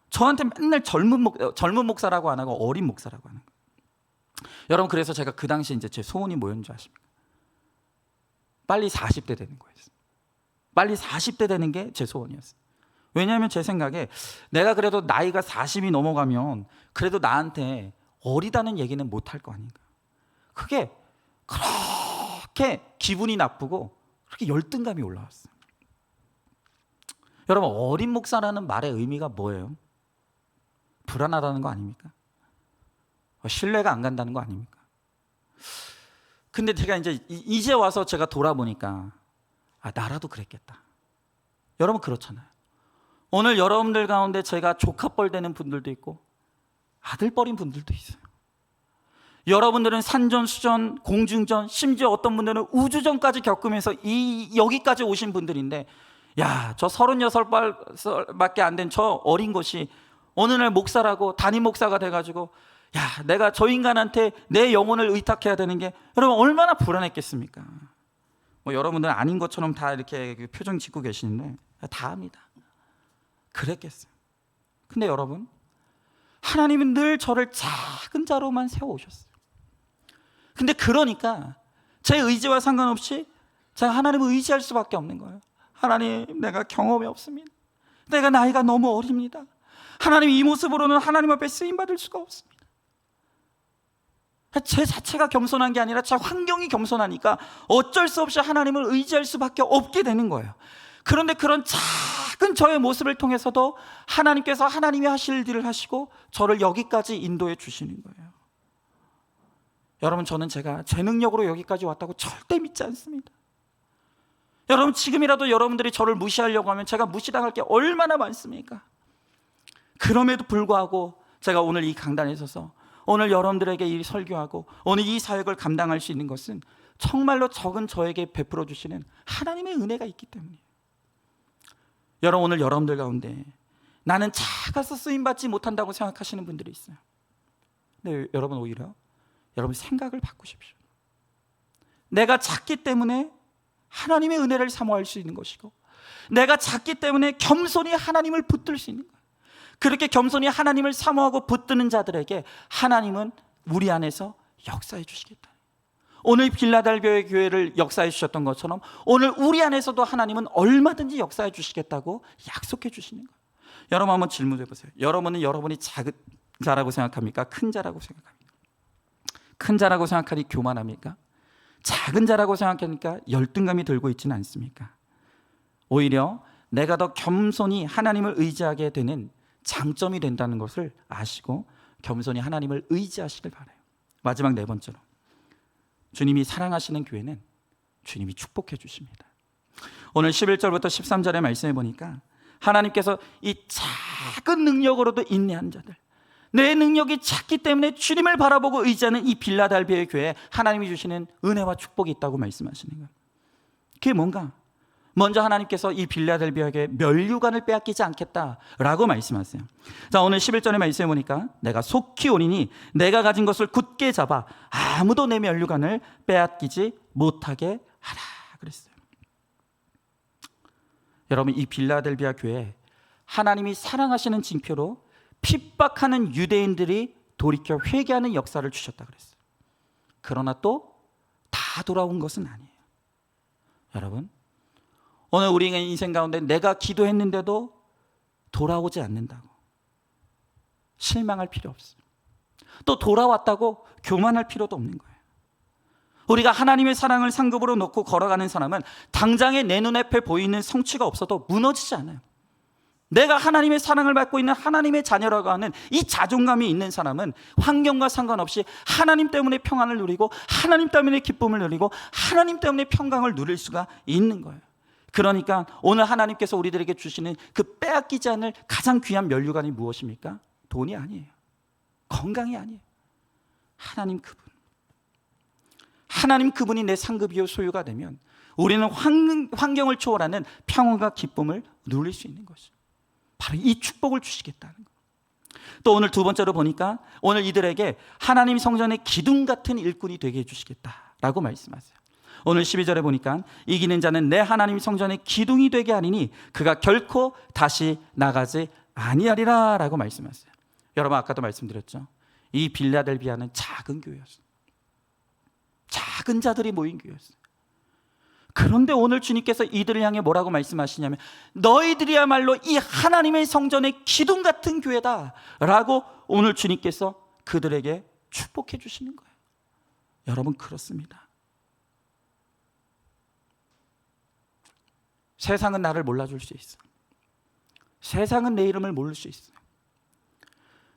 저한테 맨날 젊은 목사라고 안 하고 어린 목사라고 하는 거예요. 여러분, 그래서 제가 그 당시 이제 제 소원이 뭐였는지 아십니까? 빨리 40대 되는 거예요. 빨리 40대 되는 게 제 소원이었어요. 왜냐하면 제 생각에 내가 그래도 나이가 40이 넘어가면 그래도 나한테 어리다는 얘기는 못할 거 아닌가. 그게 그렇게 기분이 나쁘고 그렇게 열등감이 올라왔어요. 여러분, 어린 목사라는 말의 의미가 뭐예요? 불안하다는 거 아닙니까? 신뢰가 안 간다는 거 아닙니까? 근데 제가 이제 와서 제가 돌아보니까 나라도 그랬겠다. 여러분, 그렇잖아요. 오늘 여러분들 가운데 제가 조카뻘 되는 분들도 있고 아들뻘인 분들도 있어요. 여러분들은 산전수전, 공중전, 심지어 어떤 분들은 우주전까지 겪으면서 여기까지 오신 분들인데, 야, 저 36밖에 안 된 저 어린 것이 어느 날 목사라고 담임 목사가 돼가지고, 야, 내가 저 인간한테 내 영혼을 의탁해야 되는 게 여러분 얼마나 불안했겠습니까? 뭐 여러분들은 아닌 것처럼 다 이렇게 표정 짓고 계시는데 다 압니다. 그랬겠어요. 근데 여러분, 하나님은 늘 저를 작은 자로만 세워오셨어요. 근데 그러니까 제 의지와 상관없이 제가 하나님을 의지할 수밖에 없는 거예요. 하나님, 내가 경험이 없습니다. 내가 나이가 너무 어립니다. 하나님, 이 모습으로는 하나님 앞에 쓰임받을 수가 없습니다. 제 자체가 겸손한 게 아니라 제 환경이 겸손하니까 어쩔 수 없이 하나님을 의지할 수밖에 없게 되는 거예요. 그런데 그런 작은 저의 모습을 통해서도 하나님께서 하나님이 하실 일을 하시고 저를 여기까지 인도해 주시는 거예요. 여러분, 저는 제가 제 능력으로 여기까지 왔다고 절대 믿지 않습니다. 여러분, 지금이라도 여러분들이 저를 무시하려고 하면 제가 무시당할 게 얼마나 많습니까? 그럼에도 불구하고 제가 오늘 이 강단에 서서 오늘 여러분들에게 이 설교하고 오늘 이 사역을 감당할 수 있는 것은 정말로 적은 저에게 베풀어 주시는 하나님의 은혜가 있기 때문이에요. 여러분, 오늘 여러분들 가운데 나는 작아서 쓰임받지 못한다고 생각하시는 분들이 있어요. 근데 여러분, 오히려 여러분 생각을 바꾸십시오. 내가 작기 때문에 하나님의 은혜를 사모할 수 있는 것이고, 내가 작기 때문에 겸손히 하나님을 붙들 수 있는 거예요. 그렇게 겸손히 하나님을 사모하고 붙드는 자들에게 하나님은 우리 안에서 역사해 주시겠다. 오늘 빌라델비아 교회를 역사해 주셨던 것처럼 오늘 우리 안에서도 하나님은 얼마든지 역사해 주시겠다고 약속해 주시는 거예요. 여러분, 한번 질문해 보세요. 여러분은 여러분이 작은 자라고 생각합니까? 큰 자라고 생각합니까? 큰 자라고 생각하니 교만합니까? 작은 자라고 생각하니까 열등감이 들고 있지는 않습니까? 오히려 내가 더 겸손히 하나님을 의지하게 되는 장점이 된다는 것을 아시고 겸손히 하나님을 의지하시길 바라요. 마지막 네 번째로, 주님이 사랑하시는 교회는 주님이 축복해 주십니다. 오늘 11절부터 13절의 말씀에 보니까 하나님께서 이 작은 능력으로도 인내한 자들, 내 능력이 작기 때문에 주님을 바라보고 의지하는 이 빌라델비아 교회에 하나님이 주시는 은혜와 축복이 있다고 말씀하시는 거예요. 그게 뭔가? 먼저 하나님께서 이 빌라델비아에게 면류관을 빼앗기지 않겠다라고 말씀하세요. 자, 오늘 11절의 말씀에 보니까 내가 속히 오리니 내가 가진 것을 굳게 잡아 아무도 내 면류관을 빼앗기지 못하게 하라 그랬어요. 여러분, 이 빌라델비아 교회에 하나님이 사랑하시는 징표로 핍박하는 유대인들이 돌이켜 회개하는 역사를 주셨다 그랬어요. 그러나 또 다 돌아온 것은 아니에요. 여러분, 오늘 우리의 인생 가운데 내가 기도했는데도 돌아오지 않는다고 실망할 필요 없어요. 또 돌아왔다고 교만할 필요도 없는 거예요. 우리가 하나님의 사랑을 상급으로 놓고 걸어가는 사람은 당장에 내 눈앞에 보이는 성취가 없어도 무너지지 않아요. 내가 하나님의 사랑을 받고 있는 하나님의 자녀라고 하는 이 자존감이 있는 사람은 환경과 상관없이 하나님 때문에 평안을 누리고 하나님 때문에 기쁨을 누리고 하나님 때문에 평강을 누릴 수가 있는 거예요. 그러니까 오늘 하나님께서 우리들에게 주시는 그 빼앗기지 않을 가장 귀한 면류관이 무엇입니까? 돈이 아니에요. 건강이 아니에요. 하나님 그분. 하나님 그분이 내 상급이요 소유가 되면 우리는 환경을 초월하는 평안과 기쁨을 누릴 수 있는 것이죠. 바로 이 축복을 주시겠다는 거예요. 또 오늘 두 번째로 보니까 오늘 이들에게 하나님 성전의 기둥 같은 일꾼이 되게 해주시겠다라고 말씀하세요. 오늘 12절에 보니까 이기는 자는 내 하나님 성전의 기둥이 되게 하리니 그가 결코 다시 나가지 아니하리라 라고 말씀하세요. 여러분, 아까도 말씀드렸죠. 이 빌라델비아는 작은 교회였어요. 작은 자들이 모인 교회였어요. 그런데 오늘 주님께서 이들을 향해 뭐라고 말씀하시냐면 너희들이야말로 이 하나님의 성전의 기둥 같은 교회다 라고 오늘 주님께서 그들에게 축복해 주시는 거예요. 여러분, 그렇습니다. 세상은 나를 몰라줄 수 있어요. 세상은 내 이름을 모를 수 있어요.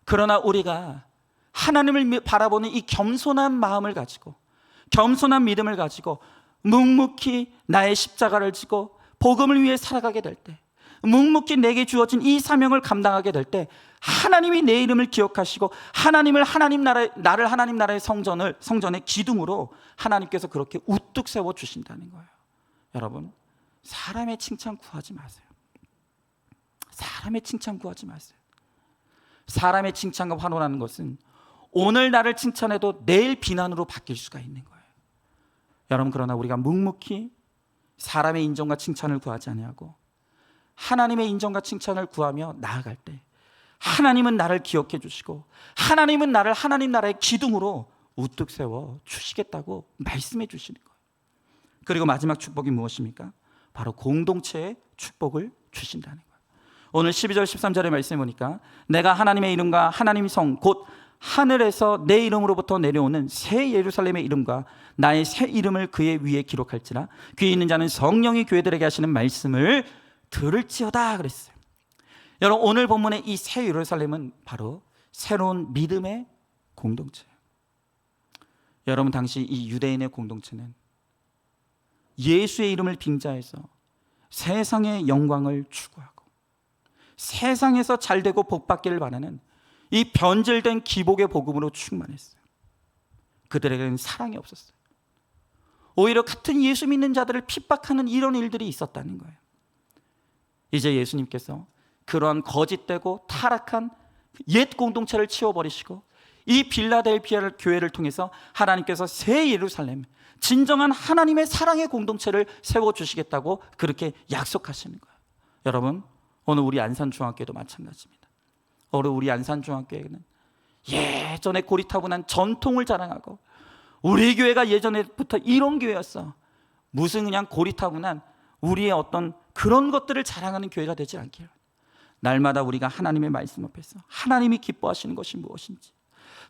그러나 우리가 하나님을 바라보는 이 겸손한 마음을 가지고 겸손한 믿음을 가지고 묵묵히 나의 십자가를 지고 복음을 위해 살아가게 될 때, 묵묵히 내게 주어진 이 사명을 감당하게 될 때 하나님이 내 이름을 기억하시고 나를 하나님 나라의 성전의 기둥으로 하나님께서 그렇게 우뚝 세워 주신다는 거예요. 여러분, 사람의 칭찬 구하지 마세요. 사람의 칭찬 구하지 마세요. 사람의 칭찬과 환호라는 것은 오늘 나를 칭찬해도 내일 비난으로 바뀔 수가 있는 거예요. 여러분, 그러나 우리가 묵묵히 사람의 인정과 칭찬을 구하지 아니하고 하나님의 인정과 칭찬을 구하며 나아갈 때 하나님은 나를 기억해 주시고 하나님은 나를 하나님 나라의 기둥으로 우뚝 세워 주시겠다고 말씀해 주시는 거예요. 그리고 마지막 축복이 무엇입니까? 바로 공동체의 축복을 주신다는 거예요. 오늘 12절 13절의 말씀에 보니까 내가 하나님의 이름과 하나님 성 곧 하늘에서 내 이름으로부터 내려오는 새 예루살렘의 이름과 나의 새 이름을 그의 위에 기록할지라 귀에 있는 자는 성령이 교회들에게 하시는 말씀을 들을지어다 그랬어요. 여러분, 오늘 본문의 이 새 예루살렘은 바로 새로운 믿음의 공동체예요. 여러분, 당시 이 유대인의 공동체는 예수의 이름을 빙자해서 세상의 영광을 추구하고 세상에서 잘되고 복받기를 바라는 이 변질된 기복의 복음으로 충만했어요. 그들에게는 사랑이 없었어요. 오히려 같은 예수 믿는 자들을 핍박하는 이런 일들이 있었다는 거예요. 이제 예수님께서 그러한 거짓되고 타락한 옛 공동체를 치워버리시고 이 빌라델피아 교회를 통해서 하나님께서 새 예루살렘, 진정한 하나님의 사랑의 공동체를 세워주시겠다고 그렇게 약속하시는 거예요. 여러분, 오늘 우리 안산중학교도 마찬가지입니다. 오늘 우리 안산중학교에는 예전에 고리타분한 전통을 자랑하고 우리 교회가 예전에부터 이런 교회였어, 무슨 그냥 고리타분한 우리의 어떤 그런 것들을 자랑하는 교회가 되지 않기를, 날마다 우리가 하나님의 말씀 앞에서 하나님이 기뻐하시는 것이 무엇인지,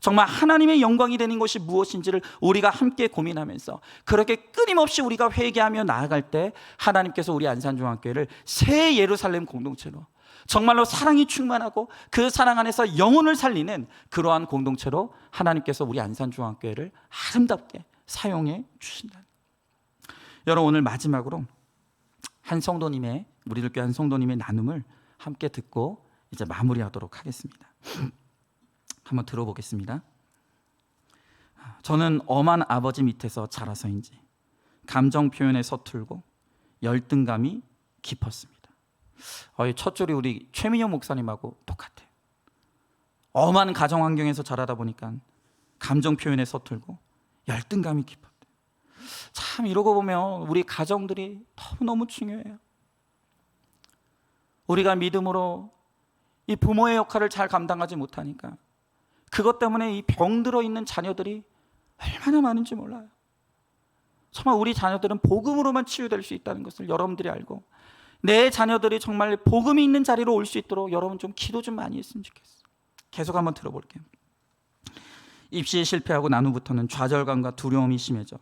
정말 하나님의 영광이 되는 것이 무엇인지를 우리가 함께 고민하면서 그렇게 끊임없이 우리가 회개하며 나아갈 때 하나님께서 우리 안산중학교를 새 예루살렘 공동체로, 정말로 사랑이 충만하고 그 사랑 안에서 영혼을 살리는 그러한 공동체로 하나님께서 우리 안산중학교를 아름답게 사용해 주신다. 여러분, 오늘 마지막으로 한 성도님의, 우리들 교회 한 성도님의 나눔을 함께 듣고 이제 마무리하도록 하겠습니다. 한번 들어보겠습니다. 저는 엄한 아버지 밑에서 자라서인지 감정 표현에 서툴고 열등감이 깊었습니다. 첫 줄이 우리 최민영 목사님하고 똑같아요. 엄한 가정 환경에서 자라다 보니까 감정 표현에 서툴고 열등감이 깊었대요. 참, 이러고 보면 우리 가정들이 너무너무 중요해요. 우리가 믿음으로 이 부모의 역할을 잘 감당하지 못하니까 그것 때문에 이 병들어 있는 자녀들이 얼마나 많은지 몰라요. 정말 우리 자녀들은 복음으로만 치유될 수 있다는 것을 여러분들이 알고, 내 자녀들이 정말 복음이 있는 자리로 올 수 있도록 여러분 좀 기도 좀 많이 했으면 좋겠어요. 계속 한번 들어볼게요. 입시에 실패하고 난 후부터는 좌절감과 두려움이 심해져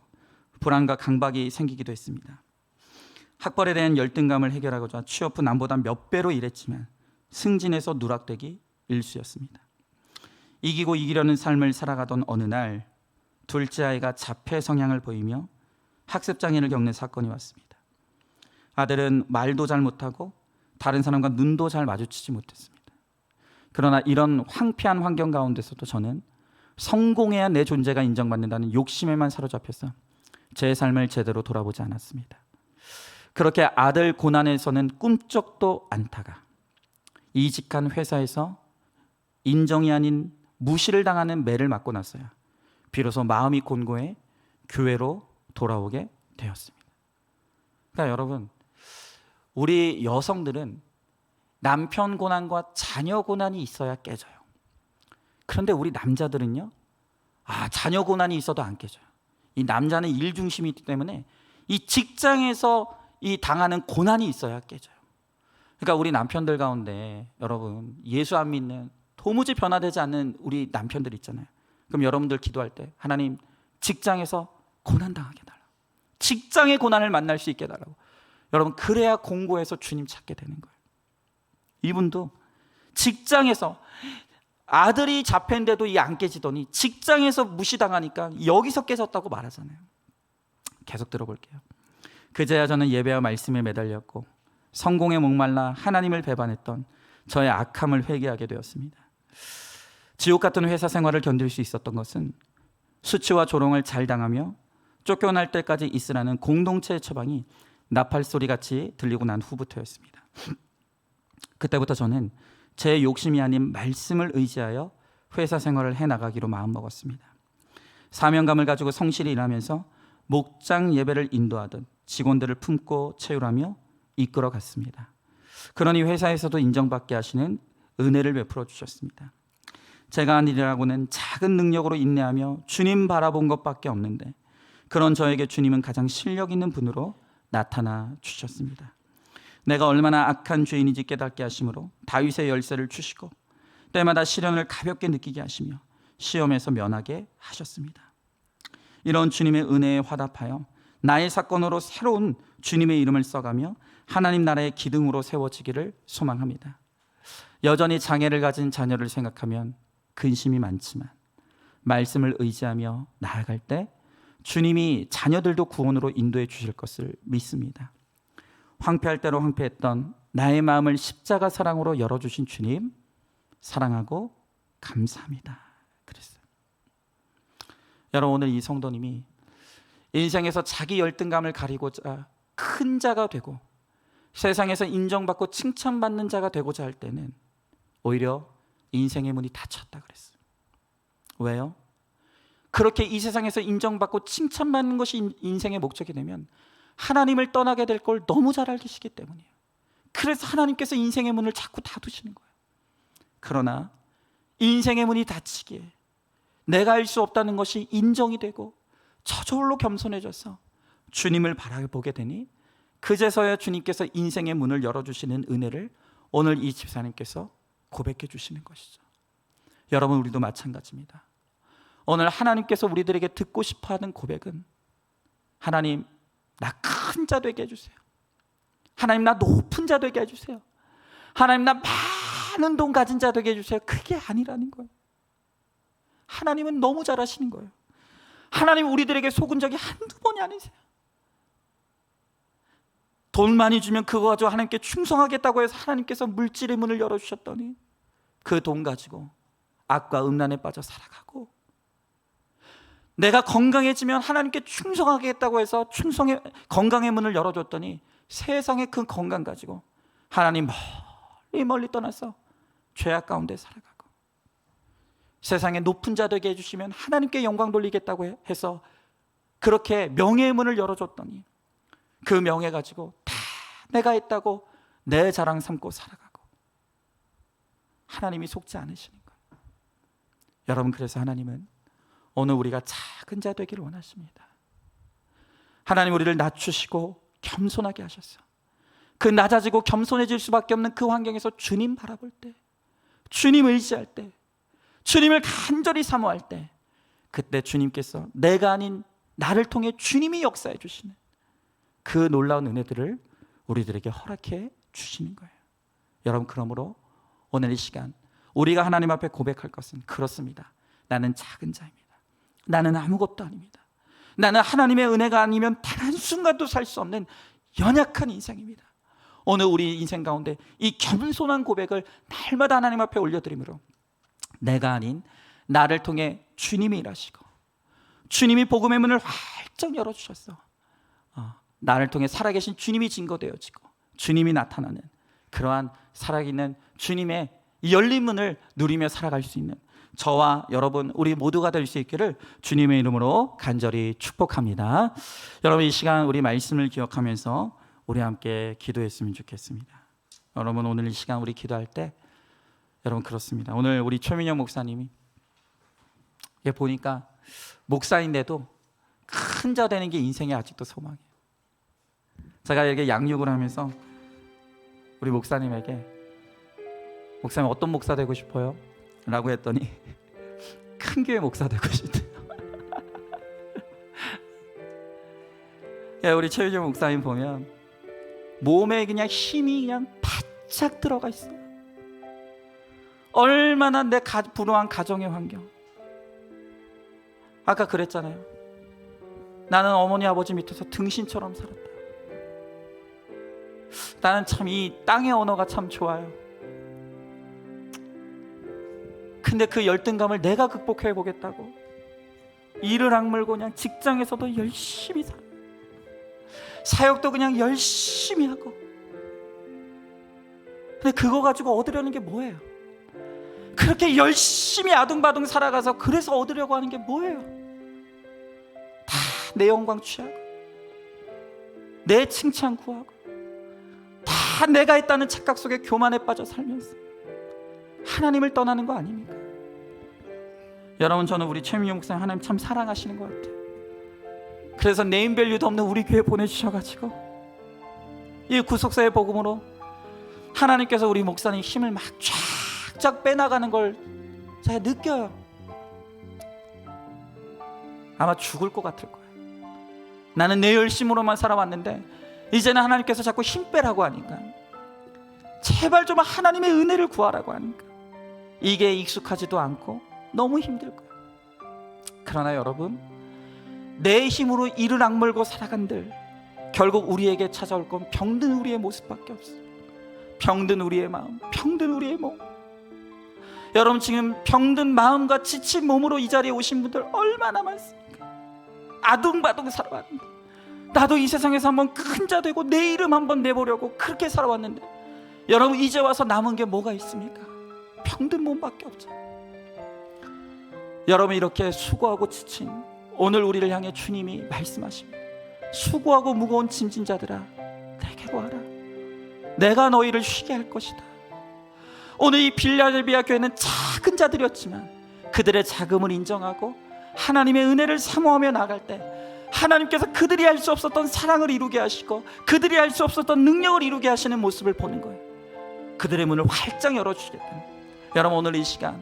불안과 강박이 생기기도 했습니다. 학벌에 대한 열등감을 해결하고자 취업 후 남보다 몇 배로 일했지만 승진해서 누락되기 일쑤였습니다. 이기고 이기려는 삶을 살아가던 어느 날 둘째 아이가 자폐 성향을 보이며 학습장애를 겪는 사건이 왔습니다. 아들은 말도 잘 못하고 다른 사람과 눈도 잘 마주치지 못했습니다. 그러나 이런 황폐한 환경 가운데서도 저는 성공해야 내 존재가 인정받는다는 욕심에만 사로잡혀서 제 삶을 제대로 돌아보지 않았습니다. 그렇게 아들 고난에서는 꿈쩍도 않다가 이직한 회사에서 인정이 아닌 무시를 당하는 매를 맞고 나서야 비로소 마음이 곤고해 교회로 돌아오게 되었습니다. 그러니까 여러분, 우리 여성들은 남편 고난과 자녀 고난이 있어야 깨져요. 그런데 우리 남자들은요, 자녀 고난이 있어도 안 깨져요. 이 남자는 일 중심이기 때문에 이 직장에서 이 당하는 고난이 있어야 깨져요. 그러니까 우리 남편들 가운데 여러분, 예수 안 믿는 도무지 변화되지 않는 우리 남편들 있잖아요. 그럼 여러분들 기도할 때 하나님, 직장에서 고난 당하게 해달라고, 직장의 고난을 만날 수 있게 해달라고. 여러분, 그래야 공고해서 주님 찾게 되는 거예요. 이분도 직장에서 아들이 자폐인데도 이 안 깨지더니 직장에서 무시당하니까 여기서 깨졌다고 말하잖아요. 계속 들어볼게요. 그제야 저는 예배와 말씀에 매달렸고 성공에 목말라 하나님을 배반했던 저의 악함을 회개하게 되었습니다. 지옥 같은 회사 생활을 견딜 수 있었던 것은 수치와 조롱을 잘 당하며 쫓겨날 때까지 있으라는 공동체의 처방이 나팔소리같이 들리고 난 후부터였습니다. 그때부터 저는 제 욕심이 아닌 말씀을 의지하여 회사 생활을 해나가기로 마음먹었습니다. 사명감을 가지고 성실히 일하면서 목장 예배를 인도하듯 직원들을 품고 채우라며 이끌어 갔습니다. 그러니 회사에서도 인정받게 하시는 은혜를 베풀어 주셨습니다. 제가 한 일이라고는 작은 능력으로 인내하며 주님 바라본 것밖에 없는데 그런 저에게 주님은 가장 실력 있는 분으로 나타나 주셨습니다. 내가 얼마나 악한 죄인인지 깨닫게 하심으로 다윗의 열쇠를 주시고 때마다 시련을 가볍게 느끼게 하시며 시험에서 면하게 하셨습니다. 이런 주님의 은혜에 화답하여 나의 사건으로 새로운 주님의 이름을 써가며 하나님 나라의 기둥으로 세워지기를 소망합니다. 여전히 장애를 가진 자녀를 생각하면 근심이 많지만 말씀을 의지하며 나아갈 때 주님이 자녀들도 구원으로 인도해 주실 것을 믿습니다. 황폐할 대로 황폐했던 나의 마음을 십자가 사랑으로 열어주신 주님 사랑하고 감사합니다. 그랬어요. 여러분, 오늘 이 성도님이 인생에서 자기 열등감을 가리고자 큰 자가 되고 세상에서 인정받고 칭찬받는 자가 되고자 할 때는 오히려 인생의 문이 닫혔다 그랬어요. 왜요? 그렇게 이 세상에서 인정받고 칭찬받는 것이 인생의 목적이 되면 하나님을 떠나게 될 걸 너무 잘 알시기 때문이에요. 그래서 하나님께서 인생의 문을 자꾸 닫으시는 거예요. 그러나 인생의 문이 닫히기에 내가 할 수 없다는 것이 인정이 되고 저절로 겸손해져서 주님을 바라보게 되니 그제서야 주님께서 인생의 문을 열어주시는 은혜를 오늘 이 집사님께서 고백해 주시는 것이죠. 여러분, 우리도 마찬가지입니다. 오늘 하나님께서 우리들에게 듣고 싶어하는 고백은 하나님, 나 큰 자 되게 해주세요. 하나님, 나 높은 자 되게 해주세요. 하나님, 나 많은 돈 가진 자 되게 해주세요. 그게 아니라는 거예요. 하나님은 너무 잘하시는 거예요. 하나님 우리들에게 속은 적이 한두 번이 아니세요. 돈 많이 주면 그거 가지고 하나님께 충성하겠다고 해서 하나님께서 물질의 문을 열어주셨더니 그 돈 가지고 악과 음란에 빠져 살아가고, 내가 건강해지면 하나님께 충성하겠다고 해서 건강의 문을 열어줬더니 세상의 그 건강 가지고 하나님 멀리 떠나서 죄악 가운데 살아가고, 세상에 높은 자 되게 해주시면 하나님께 영광 돌리겠다고 해서 그렇게 명예의 문을 열어줬더니 그 명예 가지고 다 내가 했다고 내 자랑 삼고 살아가고, 하나님이 속지 않으시는 거예요. 여러분, 그래서 하나님은 오늘 우리가 작은 자 되기를 원하십니다. 하나님 우리를 낮추시고 겸손하게 하셨어. 그 낮아지고 겸손해질 수밖에 없는 그 환경에서 주님 바라볼 때, 주님 의지할 때, 주님을 간절히 사모할 때, 그때 주님께서 내가 아닌 나를 통해 주님이 역사해 주시는 그 놀라운 은혜들을 우리들에게 허락해 주시는 거예요. 여러분, 그러므로 오늘 이 시간 우리가 하나님 앞에 고백할 것은 그렇습니다. 나는 작은 자입니다. 나는 아무것도 아닙니다. 나는 하나님의 은혜가 아니면 단 한순간도 살 수 없는 연약한 인생입니다. 오늘 우리 인생 가운데 이 겸손한 고백을 날마다 하나님 앞에 올려드림으로 내가 아닌 나를 통해 주님이 일하시고 주님이 복음의 문을 활짝 열어주셨어. 나를 통해 살아계신 주님이 증거되어지고 주님이 나타나는 그러한 살아있는 주님의 열린 문을 누리며 살아갈 수 있는 저와 여러분, 우리 모두가 될 수 있기를 주님의 이름으로 간절히 축복합니다. 여러분, 이 시간 우리 말씀을 기억하면서 우리 함께 기도했으면 좋겠습니다. 여러분, 오늘 이 시간 우리 기도할 때 여러분 그렇습니다. 오늘 우리 최민영 목사님이 보니까 목사인데도 큰 자 되는 게 인생에 아직도 소망이에요. 제가 이렇게 양육을 하면서 우리 목사님에게 목사님 어떤 목사 되고 싶어요? 라고 했더니 큰 교회 목사 되고 싶대요. 우리 최유정 목사님 보면 몸에 그냥 힘이 그냥 바짝 들어가 있어요. 얼마나 내 불우한 가정의 환경, 아까 그랬잖아요. 나는 어머니 아버지 밑에서 등신처럼 살았다. 나는 참 이 땅의 언어가 참 좋아요. 근데 그 열등감을 내가 극복해 보겠다고 이를 악물고 그냥 직장에서도 열심히 살아, 사역도 그냥 열심히 하고, 근데 그거 가지고 얻으려는 게 뭐예요? 그렇게 열심히 아둥바둥 살아가서 그래서 얻으려고 하는 게 뭐예요? 다 내 영광 취하고 내 칭찬 구하고 다 내가 했다는 착각 속에 교만에 빠져 살면서 하나님을 떠나는 거 아닙니까? 여러분, 저는 우리 최민영 목사님 하나님 참 사랑하시는 것 같아요. 그래서 네임밸류도 없는 우리 교회 보내주셔가지고 이 구속사의 복음으로 하나님께서 우리 목사님 힘을 막 쫙쫙 빼나가는 걸 제가 느껴요. 아마 죽을 것 같을 거예요. 나는 내 열심으로만 살아왔는데 이제는 하나님께서 자꾸 힘 빼라고 하니까, 제발 좀 하나님의 은혜를 구하라고 하니까 이게 익숙하지도 않고 너무 힘들 거예요. 그러나 여러분, 내 힘으로 이를 악물고 살아간들 결국 우리에게 찾아올 건 병든 우리의 모습밖에 없어요. 병든 우리의 마음, 병든 우리의 몸. 여러분 지금 병든 마음과 지친 몸으로 이 자리에 오신 분들 얼마나 많습니까? 아둥바둥 살아왔는데, 나도 이 세상에서 한번 큰 자 되고 내 이름 한번 내보려고 그렇게 살아왔는데, 여러분 이제 와서 남은 게 뭐가 있습니까? 병든 몸밖에 없죠. 여러분 이렇게 수고하고 지친 오늘 우리를 향해 주님이 말씀하십니다. 수고하고 무거운 짐진 자들아, 내게로 와라. 내가 너희를 쉬게 할 것이다. 오늘 이 빌라델비아 교회는 작은 자들이었지만 그들의 자금을 인정하고 하나님의 은혜를 사모하며 나갈 때 하나님께서 그들이 할 수 없었던 사랑을 이루게 하시고 그들이 할 수 없었던 능력을 이루게 하시는 모습을 보는 거예요. 그들의 문을 활짝 열어주시겠다는. 여러분 오늘 이 시간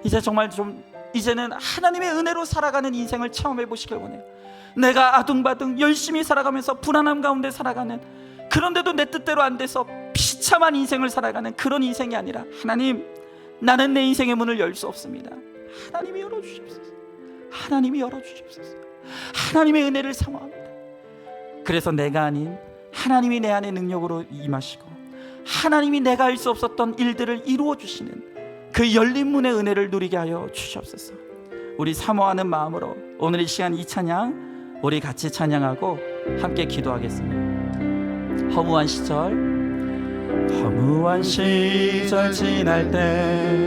이제 정말 좀 이제는 하나님의 은혜로 살아가는 인생을 체험해 보시길 원해요. 내가 아둥바둥 열심히 살아가면서 불안함 가운데 살아가는, 그런데도 내 뜻대로 안 돼서 비참한 인생을 살아가는 그런 인생이 아니라, 하나님 나는 내 인생의 문을 열 수 없습니다. 하나님이 열어주시옵소서. 하나님이 열어주시옵소서. 하나님의 은혜를 사모합니다. 그래서 내가 아닌 하나님이 내 안에 능력으로 임하시고 하나님이 내가 할 수 없었던 일들을 이루어 주시는 그 열린 문의 은혜를 누리게 하여 주시옵소서. 우리 사모하는 마음으로 오늘 이 시간 이 찬양 우리 같이 찬양하고 함께 기도하겠습니다. 허무한 시절, 허무한 시절 지날 때,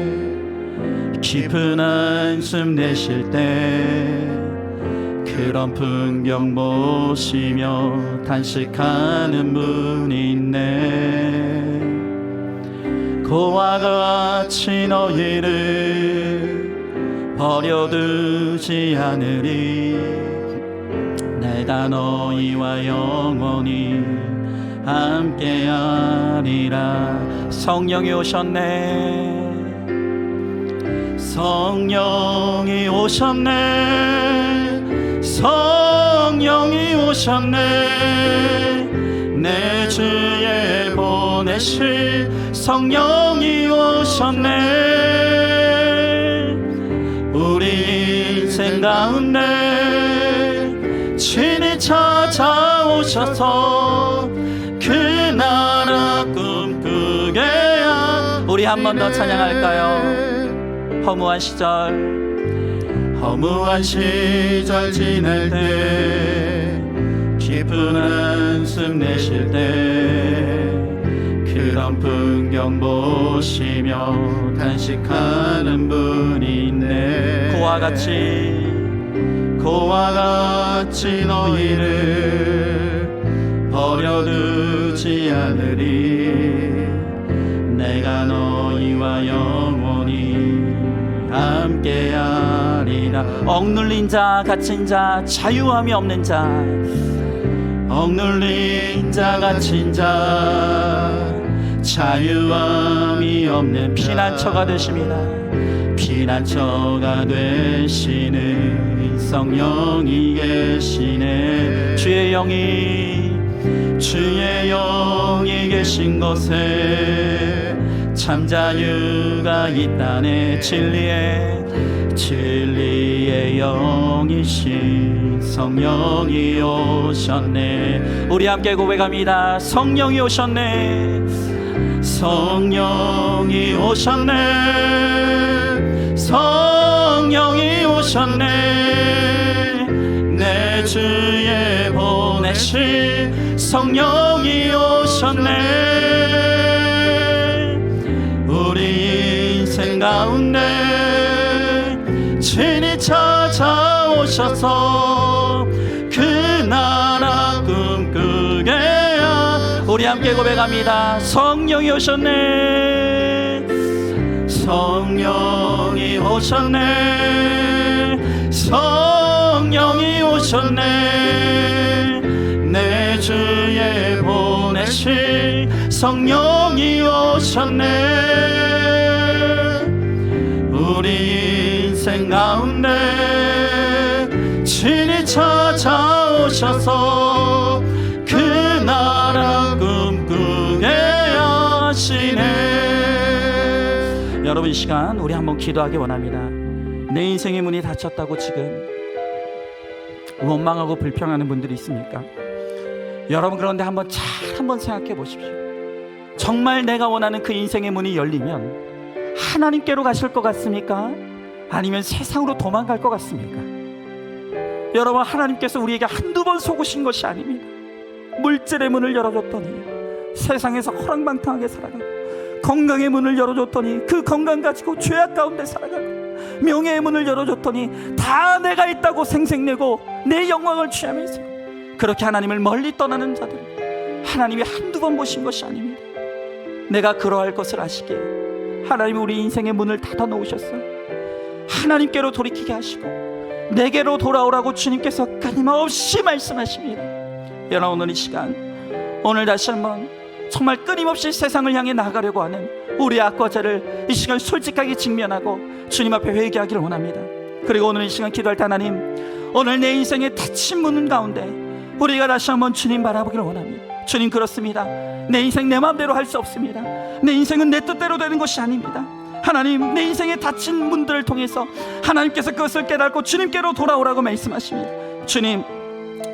깊은 한숨 내쉴 때, 그런 풍경 보시며 단식하는 분이 있네. 그와 같이 너희를 버려두지 않으리. 내가 너희와 영원히 함께하리라. 성령이 오셨네. 성령이 오셨네. 성령이 오셨네. 내 주에 보내실 성령이 오셨네. 우리 인생 가운데 친히 찾아오셔서 그 나라 꿈꾸게 하. 우리 한 번 더 찬양할까요? 허무한 시절, 허무한 시절 지낼 때, 깊은 한숨 내쉴 때, 그런 풍경 보시며 단식하는 분이 있네. 그와 같이 너희를 버려두지 않으리. 내가 너희와 영원히 함께하리라. 억눌린 자, 갇힌 자, 자유함이 없는 자, 억눌린 자, 갇힌 자, 자유함이 없는 피난처가 되십니다. 피난처가 되시는 성령이 계시네. 주의 영이 계신 곳에 참 자유가 있다네. 진리의 영이신 성령이 오셨네. 우리 함께 고백합니다. 성령이 오셨네. 성령이 오셨네. 성령이 오셨네. 내 주에 보내실 성령이 오셨네. 우리 인생 가운데 친히 찾아오셔서 그 나라 꿈꾸게 하. 우리 함께 고백합니다. 성령이 오셨네. 성령이 오셨네. 성령이 오셨네. 내 주에 보내실 성령이 오셨네. 우리 인생 가운데 친히 찾아오셔서 그 나라 꿈꾸게 하시네. 여러분 이 시간 우리 한번 기도하기 원합니다. 내 인생의 문이 닫혔다고 지금 원망하고 불평하는 분들이 있습니까? 여러분 그런데 한번 생각해 보십시오. 정말 내가 원하는 그 인생의 문이 열리면 하나님께로 가실 것 같습니까? 아니면 세상으로 도망갈 것 같습니까? 여러분, 하나님께서 우리에게 한두 번 속으신 것이 아닙니다. 물질의 문을 열어줬더니 세상에서 허랑방탕하게 살아가고, 건강의 문을 열어줬더니 그 건강 가지고 죄악 가운데 살아가고, 명예의 문을 열어줬더니 다 내가 있다고 생색내고 내 영광을 취하면서 그렇게 하나님을 멀리 떠나는 자들, 하나님이 한두 번 보신 것이 아닙니다. 내가 그러할 것을 아시기에 하나님이 우리 인생의 문을 닫아 놓으셨어요. 하나님께로 돌이키게 하시고 내게로 돌아오라고 주님께서 끊임없이 말씀하십니다. 여러분, 오늘 이 시간, 오늘 다시 한번 정말 끊임없이 세상을 향해 나가려고 하는 우리 악과자를 이 시간 솔직하게 직면하고 주님 앞에 회개하기를 원합니다. 그리고 오늘 이 시간 기도할 때, 하나님, 오늘 내 인생의 닫힌 문 가운데 우리가 다시 한번 주님 바라보기를 원합니다. 주님, 그렇습니다. 내 인생 내 마음대로 할 수 없습니다. 내 인생은 내 뜻대로 되는 것이 아닙니다. 하나님, 내 인생의 닫힌 문들을 통해서 하나님께서 그것을 깨닫고 주님께로 돌아오라고 말씀하십니다. 주님,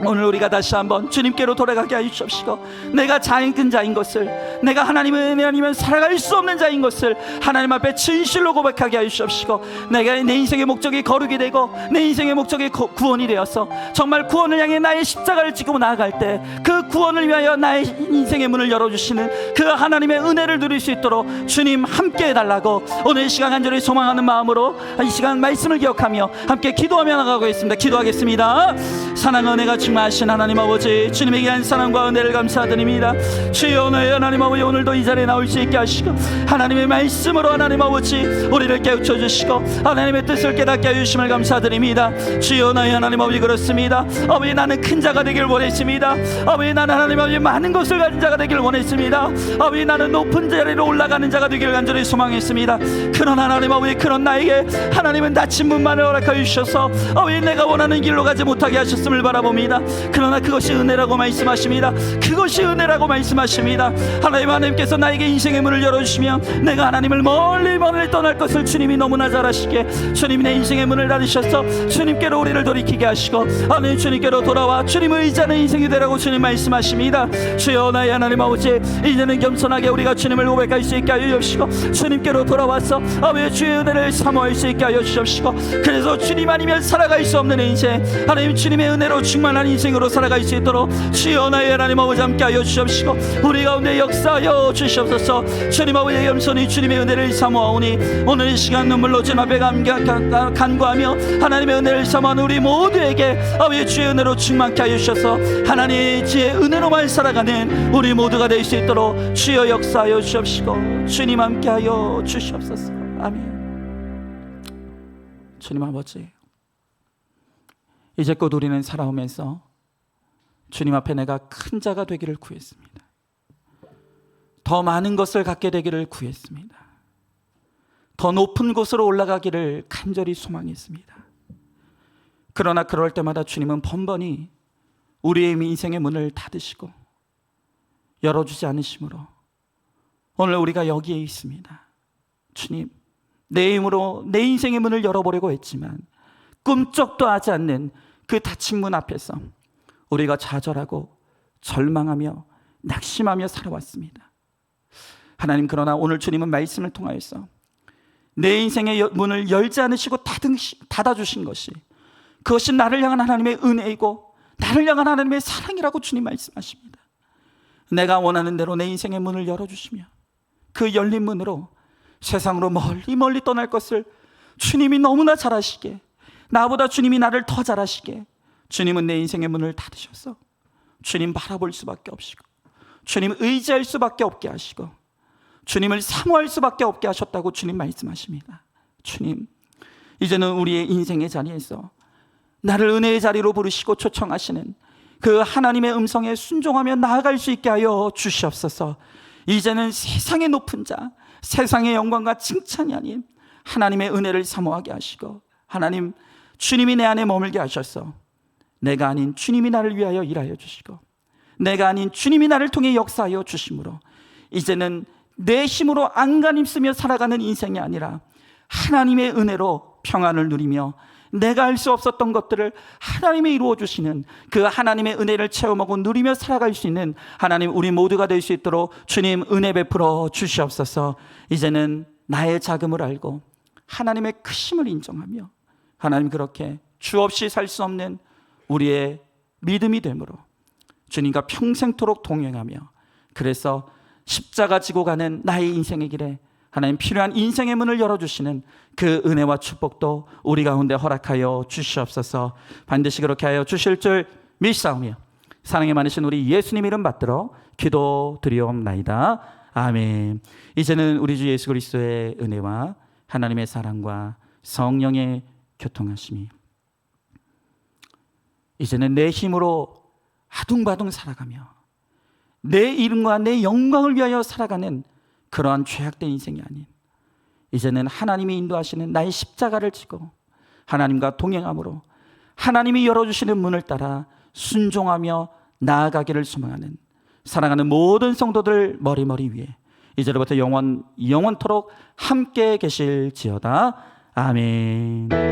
오늘 우리가 다시 한번 주님께로 돌아가게 하여 주옵시고, 내가 작은 자인 것을, 내가 하나님의 은혜 아니면 살아갈 수 없는 자인 것을 하나님 앞에 진실로 고백하게 하여 주옵시고, 내가 내 인생의 목적이 거룩이 되고 내 인생의 목적이 구원이 되어서 정말 구원을 향해 나의 십자가를 지고 나아갈 때 그 구원을 위하여 나의 인생의 문을 열어주시는 그 하나님의 은혜를 누릴 수 있도록 주님 함께 해달라고 오늘 이 시간 간절히 소망하는 마음으로 이 시간 말씀을 기억하며 함께 기도하며 나가겠습니다. 기도하겠습니다. 사랑과 은혜가 충만하신 하나님 아버지, 주님의 귀한 사랑과 은혜를 감사드립니다. 주여, 오늘 하나님 아버지, 오늘도 이 자리에 나올 수 있게 하시고 하나님의 말씀으로 하나님 아버지 우리를 깨우쳐 주시고 하나님의 뜻을 깨닫게 해주심을 감사드립니다. 주여, 나의 하나님 아버지, 그렇습니다. 아버지, 나는 큰 자가 되길 원했습니다. 아버지, 나는 하나님 아버지 많은 것을 가진 자가 되길 원했습니다. 아버지, 나는 높은 자리로 올라가는 자가 되길 간절히 소망했습니다. 그런 하나님 아버지, 그런 나에게 하나님은 닫힌 문만을 허락하여 주셔서 아버지, 내가 원하는 길로 가지 못하게 하셨음을 바라봅니다. 그러나 그것이 은혜라고 말씀하십니다. 그것이 은혜라고 말씀하십니다. 하나님께서 나에게 인생의 문을 열어주시며 내가 하나님을 멀리 떠날 것을 주님이 너무나 잘 아시기에 주님이 내 인생의 문을 닫으셔서 주님께로 우리를 돌이키게 하시고 하나님 주님께로 돌아와 주님을 의지하는 인생이 되라고 주님 말씀하십니다. 주여, 나의 하나님 아버지, 이제는 겸손하게 우리가 주님을 고백할 수 있게 하여 주시고 주님께로 돌아와서 아버지 주의 은혜를 사모할 수 있게 하여 주시옵시고, 그래서 주님 아니면 살아갈 수 없는 인생, 하나님 주님의 은혜로 충만한 인생으로 살아갈 수 있도록 주여, 나의 하나님 아버지 함께 하여 주시옵시고 우리 가운데 역사하여 주시옵소서. 주님 아버지, 겸손히 주님의 은혜를 사모하오니 오늘 이 시간 눈물로 주님 앞에 간구하며 하나님의 은혜를 사모하는 우리 모두에게 아버지 주의 은혜로 충만케 하여 주셔서 하나님 주의 은혜로만 살아가는 우리 모두가 될 수 있도록 주여 역사하여 주시옵시고 주님 함께 하여 주시옵소서. 아멘. 주님 아버지, 이제껏 우리는 살아오면서 주님 앞에 내가 큰 자가 되기를 구했습니다. 더 많은 것을 갖게 되기를 구했습니다. 더 높은 곳으로 올라가기를 간절히 소망했습니다. 그러나 그럴 때마다 주님은 번번이 우리의 인생의 문을 닫으시고 열어주지 않으심으로 오늘 우리가 여기에 있습니다. 주님, 내 힘으로 내 인생의 문을 열어보려고 했지만 꿈쩍도 하지 않는 그 닫힌 문 앞에서 우리가 좌절하고 절망하며 낙심하며 살아왔습니다. 하나님, 그러나 오늘 주님은 말씀을 통하여서 내 인생의 문을 열지 않으시고 닫아주신 것이, 그것이 나를 향한 하나님의 은혜이고 나를 향한 하나님의 사랑이라고 주님 말씀하십니다. 내가 원하는 대로 내 인생의 문을 열어주시며 그 열린 문으로 세상으로 멀리 떠날 것을 주님이 너무나 잘 아시게, 나보다 주님이 나를 더 잘 아시게 주님은 내 인생의 문을 닫으셔서 주님 바라볼 수밖에 없시고 주님 의지할 수밖에 없게 하시고 주님을 사모할 수밖에 없게 하셨다고 주님 말씀하십니다. 주님, 이제는 우리의 인생의 자리에서 나를 은혜의 자리로 부르시고 초청하시는 그 하나님의 음성에 순종하며 나아갈 수 있게 하여 주시옵소서. 이제는 세상의 높은 자, 세상의 영광과 칭찬이 아닌 하나님의 은혜를 사모하게 하시고 하나님, 주님이 내 안에 머물게 하셔서 내가 아닌 주님이 나를 위하여 일하여 주시고 내가 아닌 주님이 나를 통해 역사하여 주심으로 이제는 내 힘으로 안간힘 쓰며 살아가는 인생이 아니라 하나님의 은혜로 평안을 누리며 내가 알 수 없었던 것들을 하나님이 이루어 주시는 그 하나님의 은혜를 체험하고 누리며 살아갈 수 있는 하나님, 우리 모두가 될 수 있도록 주님 은혜 베풀어 주시옵소서. 이제는 나의 작음을 알고 하나님의 크심을 인정하며 하나님, 그렇게 주 없이 살 수 없는 우리의 믿음이 되므로 주님과 평생토록 동행하며, 그래서 십자가 지고 가는 나의 인생의 길에 하나님 필요한 인생의 문을 열어주시는 그 은혜와 축복도 우리 가운데 허락하여 주시옵소서. 반드시 그렇게 하여 주실 줄 믿사오며 사랑이 많으신 우리 예수님 이름 받들어 기도드리옵나이다. 아멘. 이제는 우리 주 예수 그리스도의 은혜와 하나님의 사랑과 성령의 교통하심이 이제는 내 힘으로 아둥바둥 살아가며 내 이름과 내 영광을 위하여 살아가는 그러한 죄악된 인생이 아닌, 이제는 하나님이 인도하시는 나의 십자가를 지고 하나님과 동행함으로 하나님이 열어주시는 문을 따라 순종하며 나아가기를 소망하는 사랑하는 모든 성도들 머리 위에 이제로부터 영원토록 함께 계실지어다. 아멘.